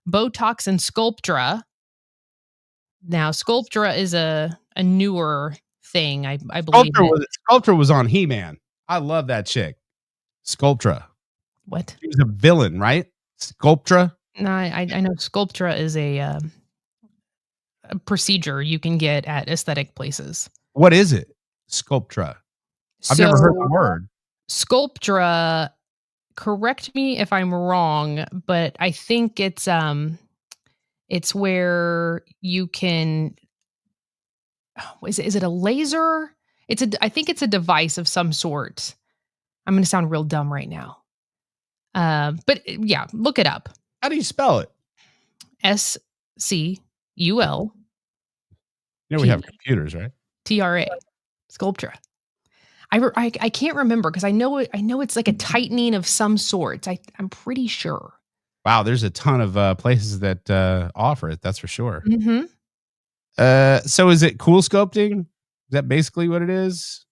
Botox and Sculptra. Now, Sculptra is a newer thing, I believe. Sculptra was on He-Man. I love that chick. Sculptra. What? She was a villain, right? Sculptra? No, I know Sculptra is a procedure you can get at aesthetic places. What is it? Sculptra. I've never heard the word. Sculptra, correct me if I'm wrong, but I think it's where you can, is it a laser? I think it's a device of some sort. I'm going to sound real dumb right now. But yeah, look it up. How do you spell it? SCUL. We have computers, right? TRA. Sculptra. I can't remember because I know it's like a tightening of some sort. I'm pretty sure. Wow, there's a ton of places that offer it. That's for sure. Mm-hmm. So is it cool sculpting? Is that basically what it is?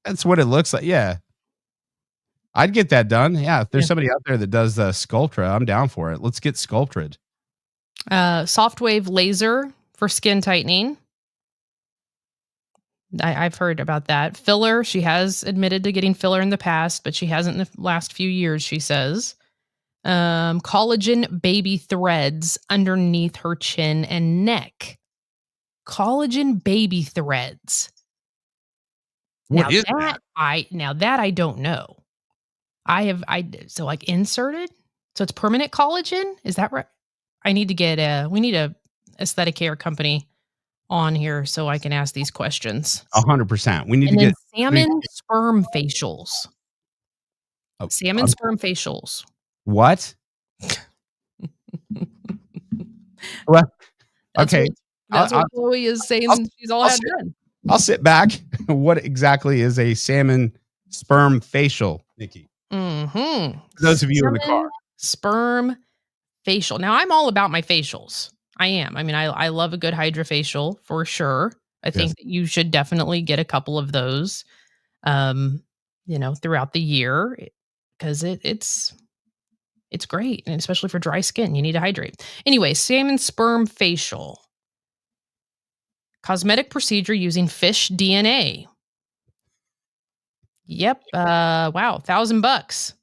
That's what it looks like. Yeah. I'd get that done. Yeah, if there's somebody out there that does Sculptra, I'm down for it. Let's get sculpted. Soft wave laser for skin tightening. I've heard about that. Filler. She has admitted to getting filler in the past, but she hasn't in the last few years, she says. Collagen baby threads underneath her chin and neck. Collagen baby threads. What is that? I don't know. So like inserted? So it's permanent collagen? Is that right? We need a aesthetic care company on here so I can ask these questions. 100%. We need to get salmon sperm facials. Salmon sperm facials. What? What? Okay. That's what Chloe is saying. She's all had done. I'll sit back. What exactly is a salmon sperm facial, Nikki? Mm-hmm. For those of you in the car. Sperm facial. Now, I'm all about my facials. I am. I mean, I love a good hydrofacial for sure. I think that you should definitely get a couple of those, throughout the year because it's great. And especially for dry skin, you need to hydrate. Anyway, salmon sperm facial. Cosmetic procedure using fish DNA. Yep. Wow. $1,000.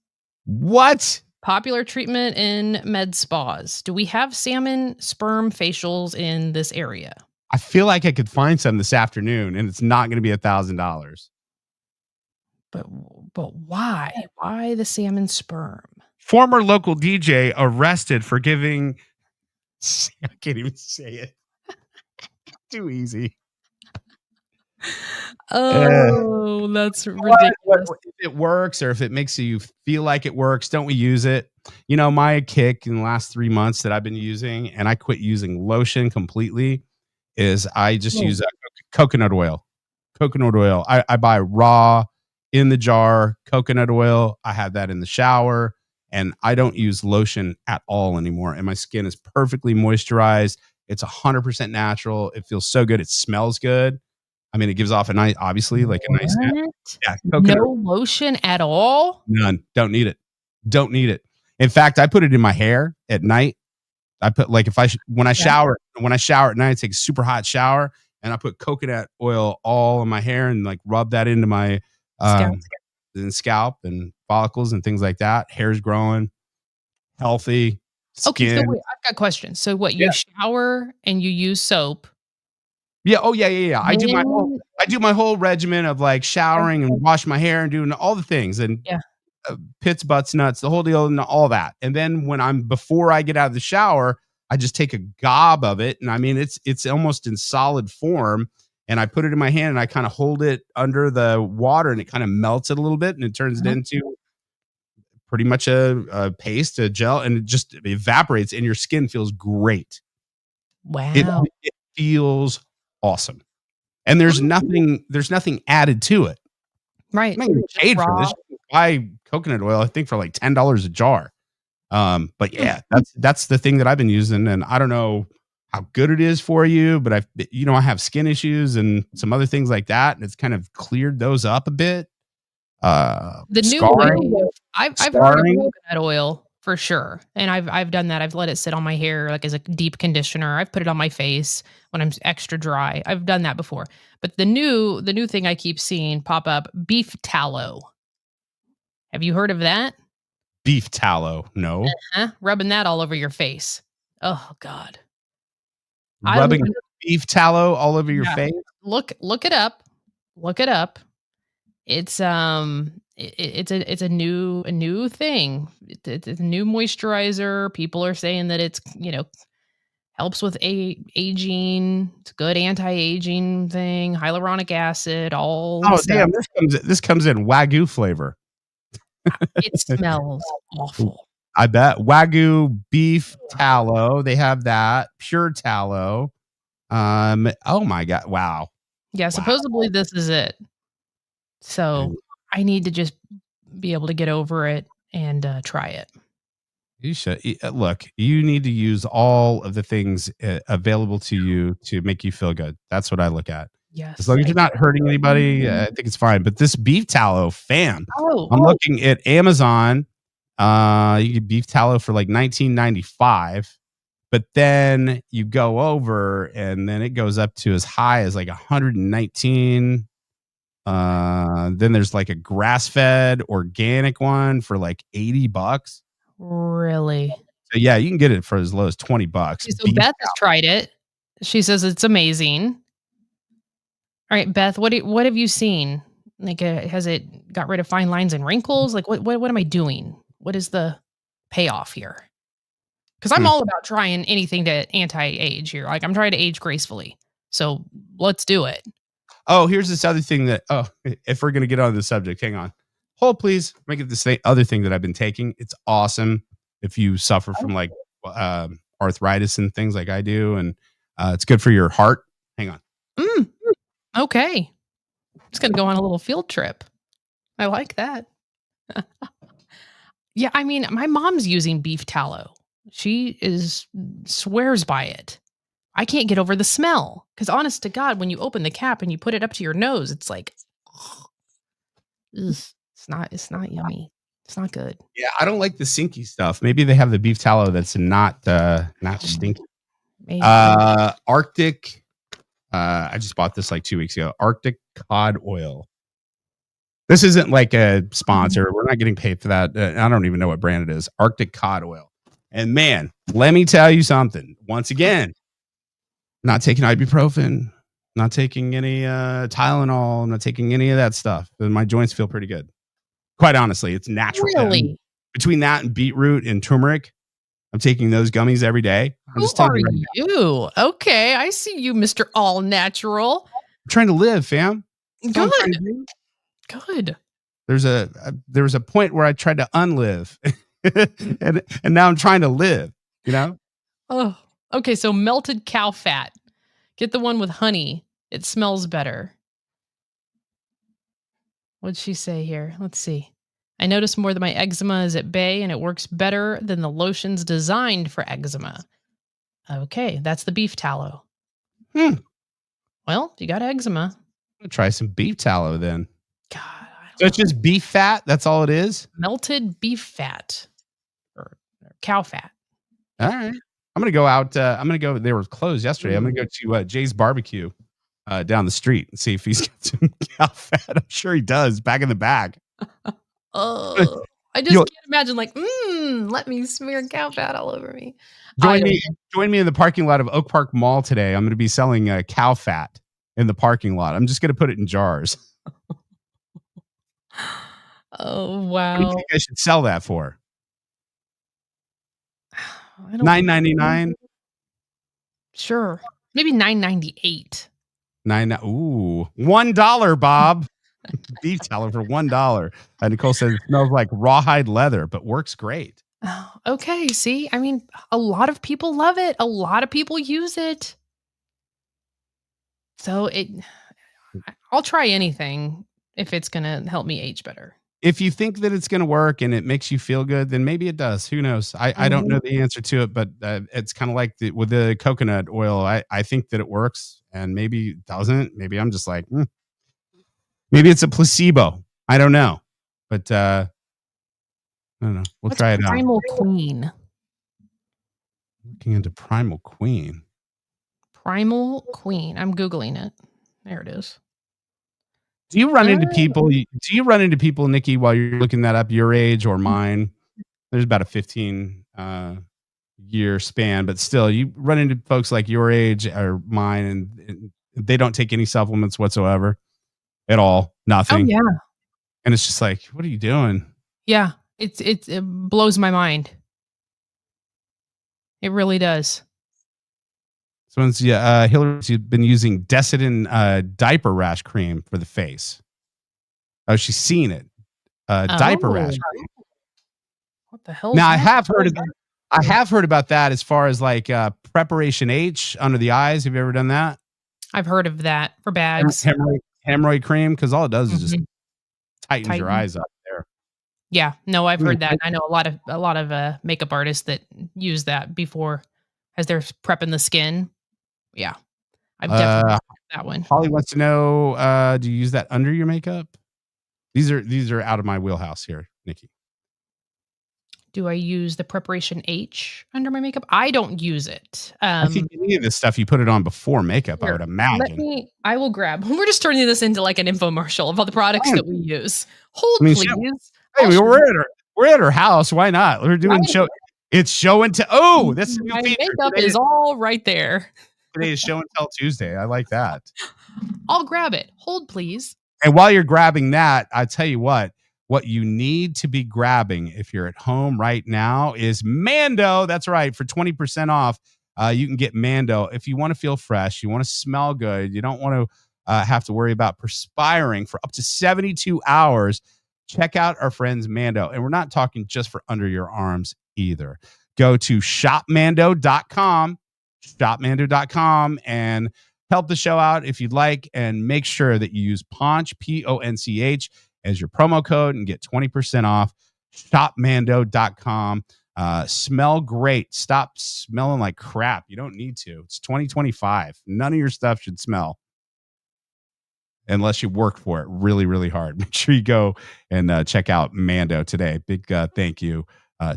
What? Popular treatment in med spas. Do we have salmon sperm facials in this area? I feel like I could find some this afternoon, and it's not going to be $1,000. But why? Why the salmon sperm? Former local DJ arrested for giving. I can't even say it. Too easy. Oh, that's ridiculous. If it works or if it makes you feel like it works, don't we use it? You know, my kick in the last 3 months that I've been using, and I quit using lotion completely, is I just use coconut oil. Coconut oil. I buy raw in the jar coconut oil. I have that in the shower, and I don't use lotion at all anymore. And my skin is perfectly moisturized. It's 100% natural. It feels so good. It smells good. I mean, it gives off a nice, obviously, like a nice. Yeah, coconut. No lotion at all? None. Don't need it. Don't need it. In fact, I put it in my hair at night. I put like when I shower at night, I take a super hot shower and I put coconut oil all in my hair and like rub that into my scalp and follicles and things like that. Hair's growing, healthy. Skin. Okay, so wait, I've got questions. So what, you shower and you use soap? Yeah. Oh, yeah. I do my whole regimen of like showering and wash my hair and doing all the things and pits, butts, nuts, the whole deal and all that. And then before I get out of the shower, I just take a gob of it. And I mean, it's almost in solid form. And I put it in my hand and I kind of hold it under the water and it kind of melts it a little bit and it turns it into pretty much a paste, a gel, and it just evaporates and your skin feels great. Wow. It feels awesome. And there's nothing added to it. Right. I mean, paid for this. Buy coconut oil, I think, for like $10 a jar. But yeah, that's the thing that I've been using. And I don't know how good it is for you, but I have skin issues and some other things like that. And it's kind of cleared those up a bit. The scarring, new I've heard of coconut oil for sure, and I've done that. I've let it sit on my hair like as a deep conditioner. I've put it on my face when I'm extra dry. I've done that before. But the new thing I keep seeing pop up, beef tallow. Have you heard of that? Beef tallow? No. Rubbing that all over your face. Oh God. Rubbing beef tallow all over your face. Look it up. Look it up. It's it's a new thing. It's a new moisturizer. People are saying that it's helps with aging. It's a good anti-aging thing. Hyaluronic acid. All. Oh damn! This comes in Wagyu flavor. It smells awful. I bet Wagyu beef tallow. They have that pure tallow. Oh my God! Wow. Yeah. Supposedly this is it. So I need to just be able to get over it and try it. You should look. You need to use all of the things available to you to make you feel good. That's what I look at. Yes. As long as you're not hurting anybody, I think it's fine. But this beef tallow, fam, I'm looking at Amazon. You get beef tallow for like $19.95, but then you go over and then it goes up to as high as like $119. Then there's like a grass-fed organic one for like $80. Really? So yeah, you can get it for as low as $20. So Beth has tried it. She says it's amazing. All right, Beth, what have you seen? Like, has it got rid of fine lines and wrinkles? Like, what am I doing? What is the payoff here? Because I'm all about trying anything to anti-age here. Like, I'm trying to age gracefully. So let's do it. Oh, here's this other thing that, if we're going to get on the subject, hang on. Hold, please. Make it the other thing that I've been taking. It's awesome if you suffer from like arthritis and things like I do. And it's good for your heart. Hang on. Okay. Just going to go on a little field trip. I like that. Yeah, I mean, my mom's using beef tallow. She swears by it. I can't get over the smell. Because honest to God, when you open the cap and you put it up to your nose, it's like, it's not yummy. It's not good. Yeah, I don't like the stinky stuff. Maybe they have the beef tallow that's not stinky. Maybe. Arctic. I just bought this like 2 weeks ago. Arctic cod oil. This isn't like a sponsor. We're not getting paid for that. I don't even know what brand it is. Arctic cod oil. And man, let me tell you something. Once again, not taking ibuprofen, not taking any Tylenol, I'm not taking any of that stuff. And my joints feel pretty good. Quite honestly, it's natural. Really? Between that and beetroot and turmeric, I'm taking those gummies every day. I'm just telling you. You? Okay, I see you, Mr. All Natural. I'm trying to live, fam. Good. Good. There was a point where I tried to unlive, and now I'm trying to live. You know. Oh, okay. So melted cow fat. Get the one with honey. It smells better. What'd she say here? Let's see. I notice more that my eczema is at bay and it works better than the lotions designed for eczema. Okay, that's the beef tallow. Well, you got eczema. I'll try some beef tallow then. God. So it's just beef fat? That's all it is? Melted beef fat. Or cow fat. All right. I'm going to go out. They were closed yesterday. I'm going to go to Jay's Barbecue down the street and see if he's got some cow fat. I'm sure he does. Back in the bag. Oh, I just can't imagine let me smear cow fat all over me. Join me in the parking lot of Oak Park Mall today. I'm going to be selling cow fat in the parking lot. I'm just going to put it in jars. Oh, wow. What do you think I should sell that for? $9.99. Sure. Maybe $9.98. Ooh, $1, Bob. Beef tallow for $1. Nicole says it smells like rawhide leather, but works great. Oh, okay. See, I mean, a lot of people love it. A lot of people use it. So I'll try anything if it's going to help me age better. If you think that it's going to work and it makes you feel good, then maybe it does. Who knows? I don't know the answer to it, but it's kind of like with the coconut oil. I think that it works and maybe it doesn't. Maybe I'm just like, maybe it's a placebo. I don't know. But I don't know. We'll try it out. Primal Queen. Looking into Primal Queen. Primal Queen. I'm Googling it. There it is. Do you run into people? Do you run into people, Nikki, while you're looking that up, your age or mine? There's about a 15 year span, but still, you run into folks like your age or mine, and they don't take any supplements whatsoever at all. Nothing. Oh, yeah. And it's just like, what are you doing? Yeah, it blows my mind. It really does. Someone's Hillary's been using Desitin diaper rash cream for the face. Oh, she's seen it. Diaper rash cream. What the hell? Now I have heard about that as far as like preparation H under the eyes. Have you ever done that? I've heard of that for bags. Hemorrhoid cream, because all it does is just tightens your eyes up there. Yeah, no, I've heard that. I know a lot of makeup artists that use that before as they're prepping the skin. Yeah, I've definitely. That one. Holly wants to know, do you use that under your makeup? These are out of my wheelhouse here, Nikki. Do I use the Preparation H under my makeup? I don't use it. I think any of this stuff you put it on before makeup, I would Let imagine. me. I will grab. We're just turning this into like an infomercial of all the products that we use. Hold, I mean, please. Hey, we're at her house. Why not? We're doing show. It's show and tell. Oh, this is a new My feature. makeup is all right there. Today is show and tell Tuesday. I like that. I'll grab it. Hold, please. And while you're grabbing that, I tell you what you need to be grabbing if you're at home right now is Mando. That's right. For 20% off, you can get Mando. If you want to feel fresh, you want to smell good, you don't want to have to worry about perspiring for up to 72 hours, check out our friends Mando. And we're not talking just for under your arms either. Go to shopmando.com, and help the show out if you'd like, and make sure that you use Ponch, Ponch, as your promo code and get 20% off. Shopmando.com. Smell great. Stop smelling like crap. You don't need to. It's 2025. None of your stuff should smell unless you work for it really, really hard. Make sure you go and check out Mando today. Big thank you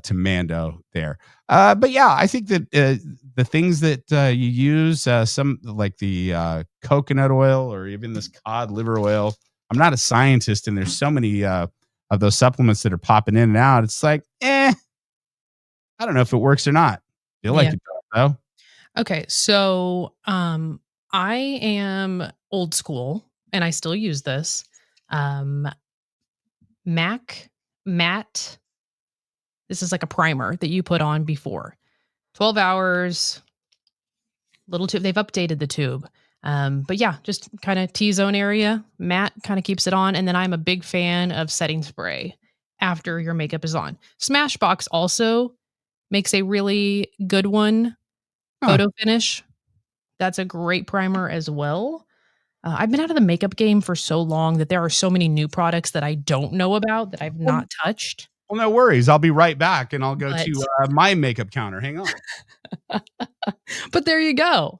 to Mando there. But yeah, I think that the things that you use, some like the coconut oil or even this cod liver oil. I'm not a scientist, and there's so many of those supplements that are popping in and out. It's like, I don't know if it works or not. Feel like it does, though. Okay, so I am old school, and I still use this. Matte. This is like a primer that you put on before. 12 hours. Little tube. They've updated the tube. But yeah, just kind of T-zone area. Matte kind of keeps it on. And then I'm a big fan of setting spray after your makeup is on. Smashbox also makes a really good one. Photo finish. That's a great primer as well. I've been out of the makeup game for so long that there are so many new products that I don't know about that I've not touched. Well, no worries. I'll be right back, and I'll go to my makeup counter. Hang on. But there you go.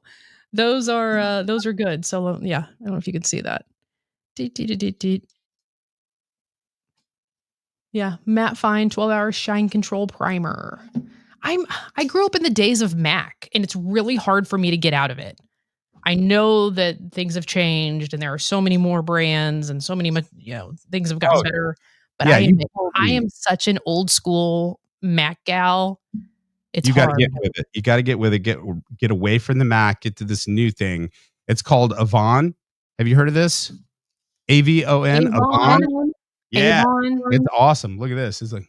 Those are good. So yeah, I don't know if you can see that. Yeah, matte fine 12-hour shine control primer. I grew up in the days of MAC, and it's really hard for me to get out of it. I know that things have changed, and there are so many more brands, and so many things have gotten better. But yeah, I am such an old school MAC gal. You got to get with it. You got to get with it. Get away from the Mac. Get to this new thing. It's called Avon. Have you heard of this? Avon. Avon. Yeah, Avon. It's awesome. Look at this. It's like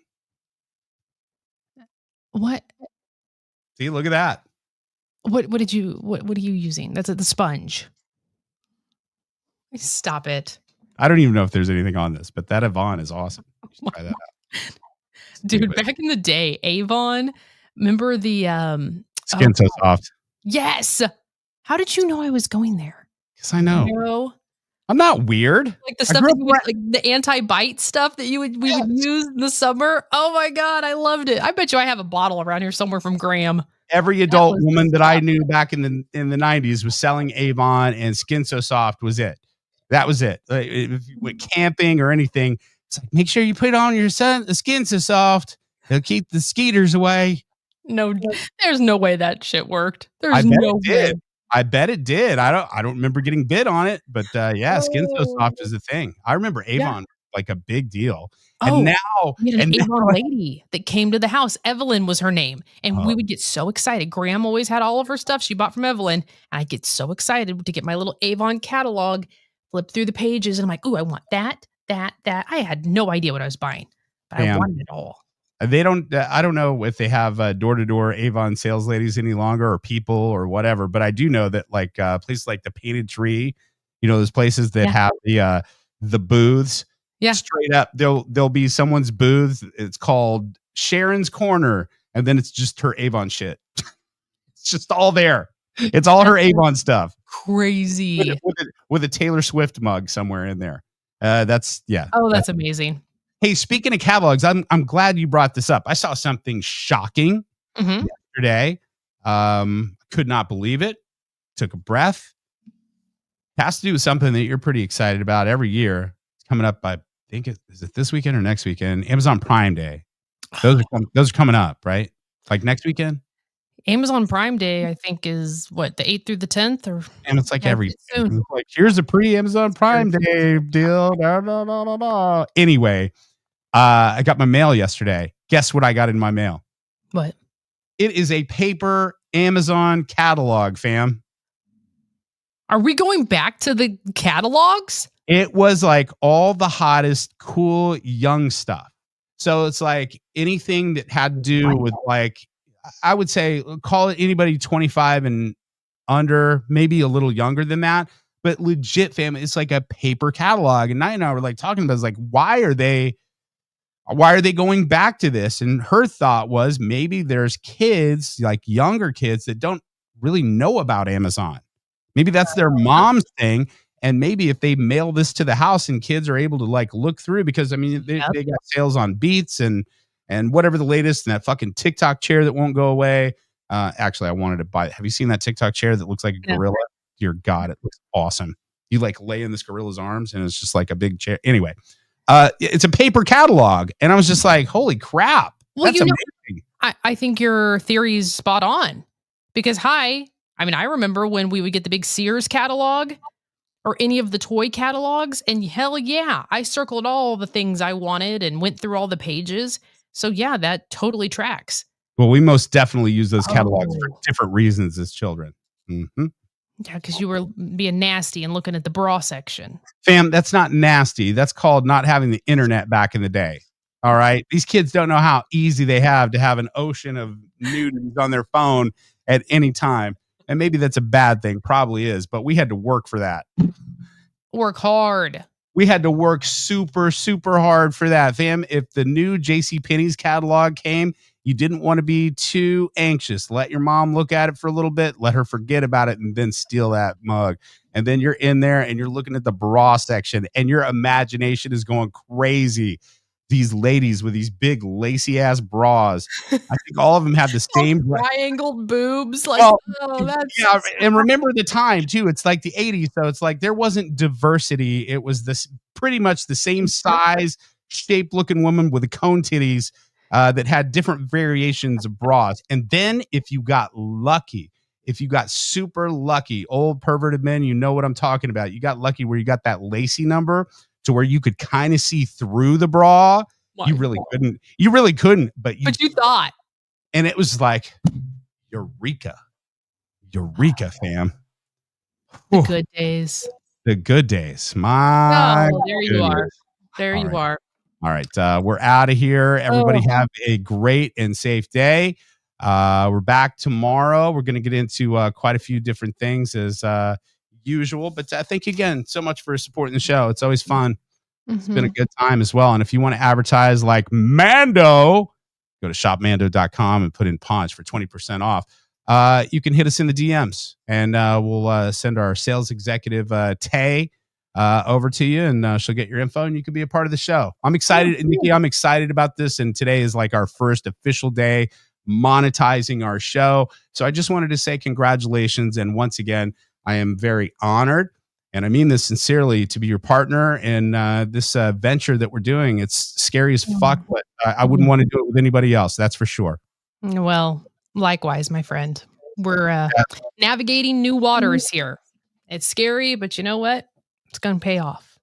what? See, look at that. What are you using? That's the sponge. Stop it. I don't even know if there's anything on this, but that Avon is awesome. Try that out. Dude, back in the day, Avon, remember the Skin So Soft. Yes. How did you know I was going there? Because I know. I'm not weird. Like the stuff like the anti-bite stuff that we would use in the summer. Oh my God, I loved it. I bet you I have a bottle around here somewhere from Graham. Every adult woman that I knew back in the 90s was selling Avon, and Skin So Soft was it. That was it. If you went camping or anything, it's like, make sure you put on the Skin So Soft. It'll keep the skeeters away. No, there's no way that shit worked. There's no way. I bet it did. I don't remember getting bid on it, but Skin So Soft is a thing. I remember Avon like a big deal. And now we had an Avon lady that came to the house. Evelyn was her name. And we would get so excited. Graham always had all of her stuff she bought from Evelyn. And I'd get so excited to get my little Avon catalog, flip through the pages, and I'm like, ooh, I want that. I had no idea what I was buying, but I wanted it all. They don't, I don't know if they have door-to-door Avon sales ladies any longer, or people or whatever, but I do know that like places like the Painted Tree, those places that have the booths. Yeah. Straight up, there'll be someone's booth. It's called Sharon's Corner, and then it's just her Avon shit. It's just all there. It's all her Avon stuff. Crazy. With a Taylor Swift mug somewhere in there. That's amazing. Hey, speaking of catalogs, I'm glad you brought this up. I saw something shocking yesterday. Could not believe it. Took a breath. has to do with something that you're pretty excited about every year. It's coming up. I think is it this weekend or next weekend? Amazon Prime Day. Those are coming up, right? Like next weekend. Amazon Prime Day, I think, is what, the 8th through the 10th, or and it's like every soon. It's like, here's a pre-Amazon Prime Day deal. Anyway, I got my mail yesterday. Guess what I got in my mail? What? It is a paper Amazon catalog, fam. Are we going back to the catalogs? It was like all the hottest, cool, young stuff. So it's like anything that had to do with, like, I would say, call it anybody 25 and under, maybe a little younger than that, but legit, fam, it's like a paper catalog. And Night and I were like talking about, like, why are they going back to this? And her thought was maybe there's kids, like younger kids, that don't really know about Amazon. Maybe that's their mom's thing. And maybe if they mail this to the house and kids are able to like look through, because I mean, they got sales on Beats and whatever the latest, and that fucking TikTok chair that won't go away. Actually, I wanted to buy it. Have you seen that TikTok chair that looks like a gorilla? Dear God, it looks awesome. You like lay in this gorilla's arms and it's just like a big chair. Anyway, it's a paper catalog. And I was just like, holy crap. Well, that's amazing. I think your theory is spot on, because I remember when we would get the big Sears catalog or any of the toy catalogs, and hell yeah, I circled all the things I wanted and went through all the pages. So yeah, that totally tracks. Well, we most definitely use those catalogs for different reasons as children. Mm-hmm. Yeah, because you were being nasty and looking at the bra section. Fam, that's not nasty. That's called not having the internet back in the day. All right. These kids don't know how easy they have to have an ocean of nudes on their phone at any time. And maybe that's a bad thing. Probably is. But we had to work for that. Work hard. We had to work super, super hard for that, fam. If the new JCPenney's catalog came, you didn't want to be too anxious. Let your mom look at it for a little bit, let her forget about it, and then steal that mug. And then you're in there and you're looking at the bra section and your imagination is going crazy. These ladies with these big lacy ass bras. I think all of them have the same triangled boobs. Like, that's yeah. And remember the time too. It's like the 80s. So it's like there wasn't diversity. It was this pretty much the same size, shaped looking woman with the cone titties that had different variations of bras. And then if you got lucky, if you got super lucky, old perverted men, you know what I'm talking about. You got lucky where you got that lacy number to where you could kind of see through the bra. What? You really couldn't. You really couldn't. But you thought. And it was like, Eureka, fam. The good days. The good days. My there you are. There you are. All right. We're out of here. Everybody have a great and safe day. We're back tomorrow. We're going to get into quite a few different things as usual, but thank you again so much for supporting the show. It's always fun. It's been a good time as well. And if you want to advertise like Mando, go to shopmando.com and put in Ponch for 20% off. You can hit us in the DMs and we'll send our sales executive Tay over to you, and she'll get your info and you can be a part of the show. I'm excited, Nikki. I'm excited about this. And today is like our first official day monetizing our show. So I just wanted to say congratulations. And once again, I am very honored, and I mean this sincerely, to be your partner in this venture that we're doing. It's scary as fuck, but I wouldn't want to do it with anybody else. That's for sure. Well, likewise, my friend. We're navigating new waters here. It's scary, but you know what? It's going to pay off.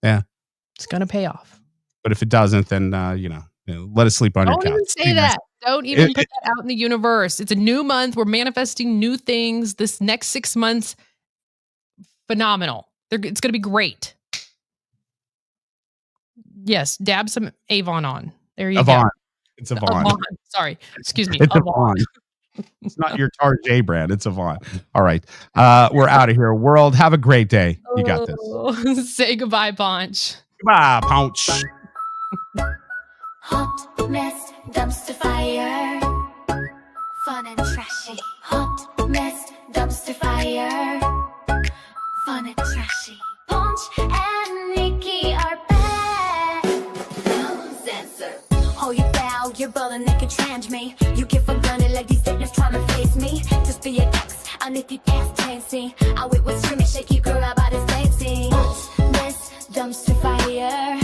Yeah. It's going to pay off. But if it doesn't, then, let it sleep on your couch. Don't even say that. Don't even put that out in the universe. It's a new month. We're manifesting new things. This next 6 months, phenomenal. It's going to be great. Yes, dab some Avon on. There you go. It's Avon. Sorry. Excuse me. It's Avon. It's not your Target brand. It's Avon. All right. We're out of here. World, have a great day. You got this. Say goodbye, Ponch. Goodbye, Ponch. Hot mess, dumpster fire. Fun and trashy. Hot mess, dumpster fire. Fun and trashy. Ponch and Nikki are back. No censor. Oh, you foul, you're balling naked, trans me. You get for granted like these statements trying to face me. Just be an ex. underneath ass dancing. I wait was screaming, shaky girl, our bodies dancing. Hotness, dumpster fire.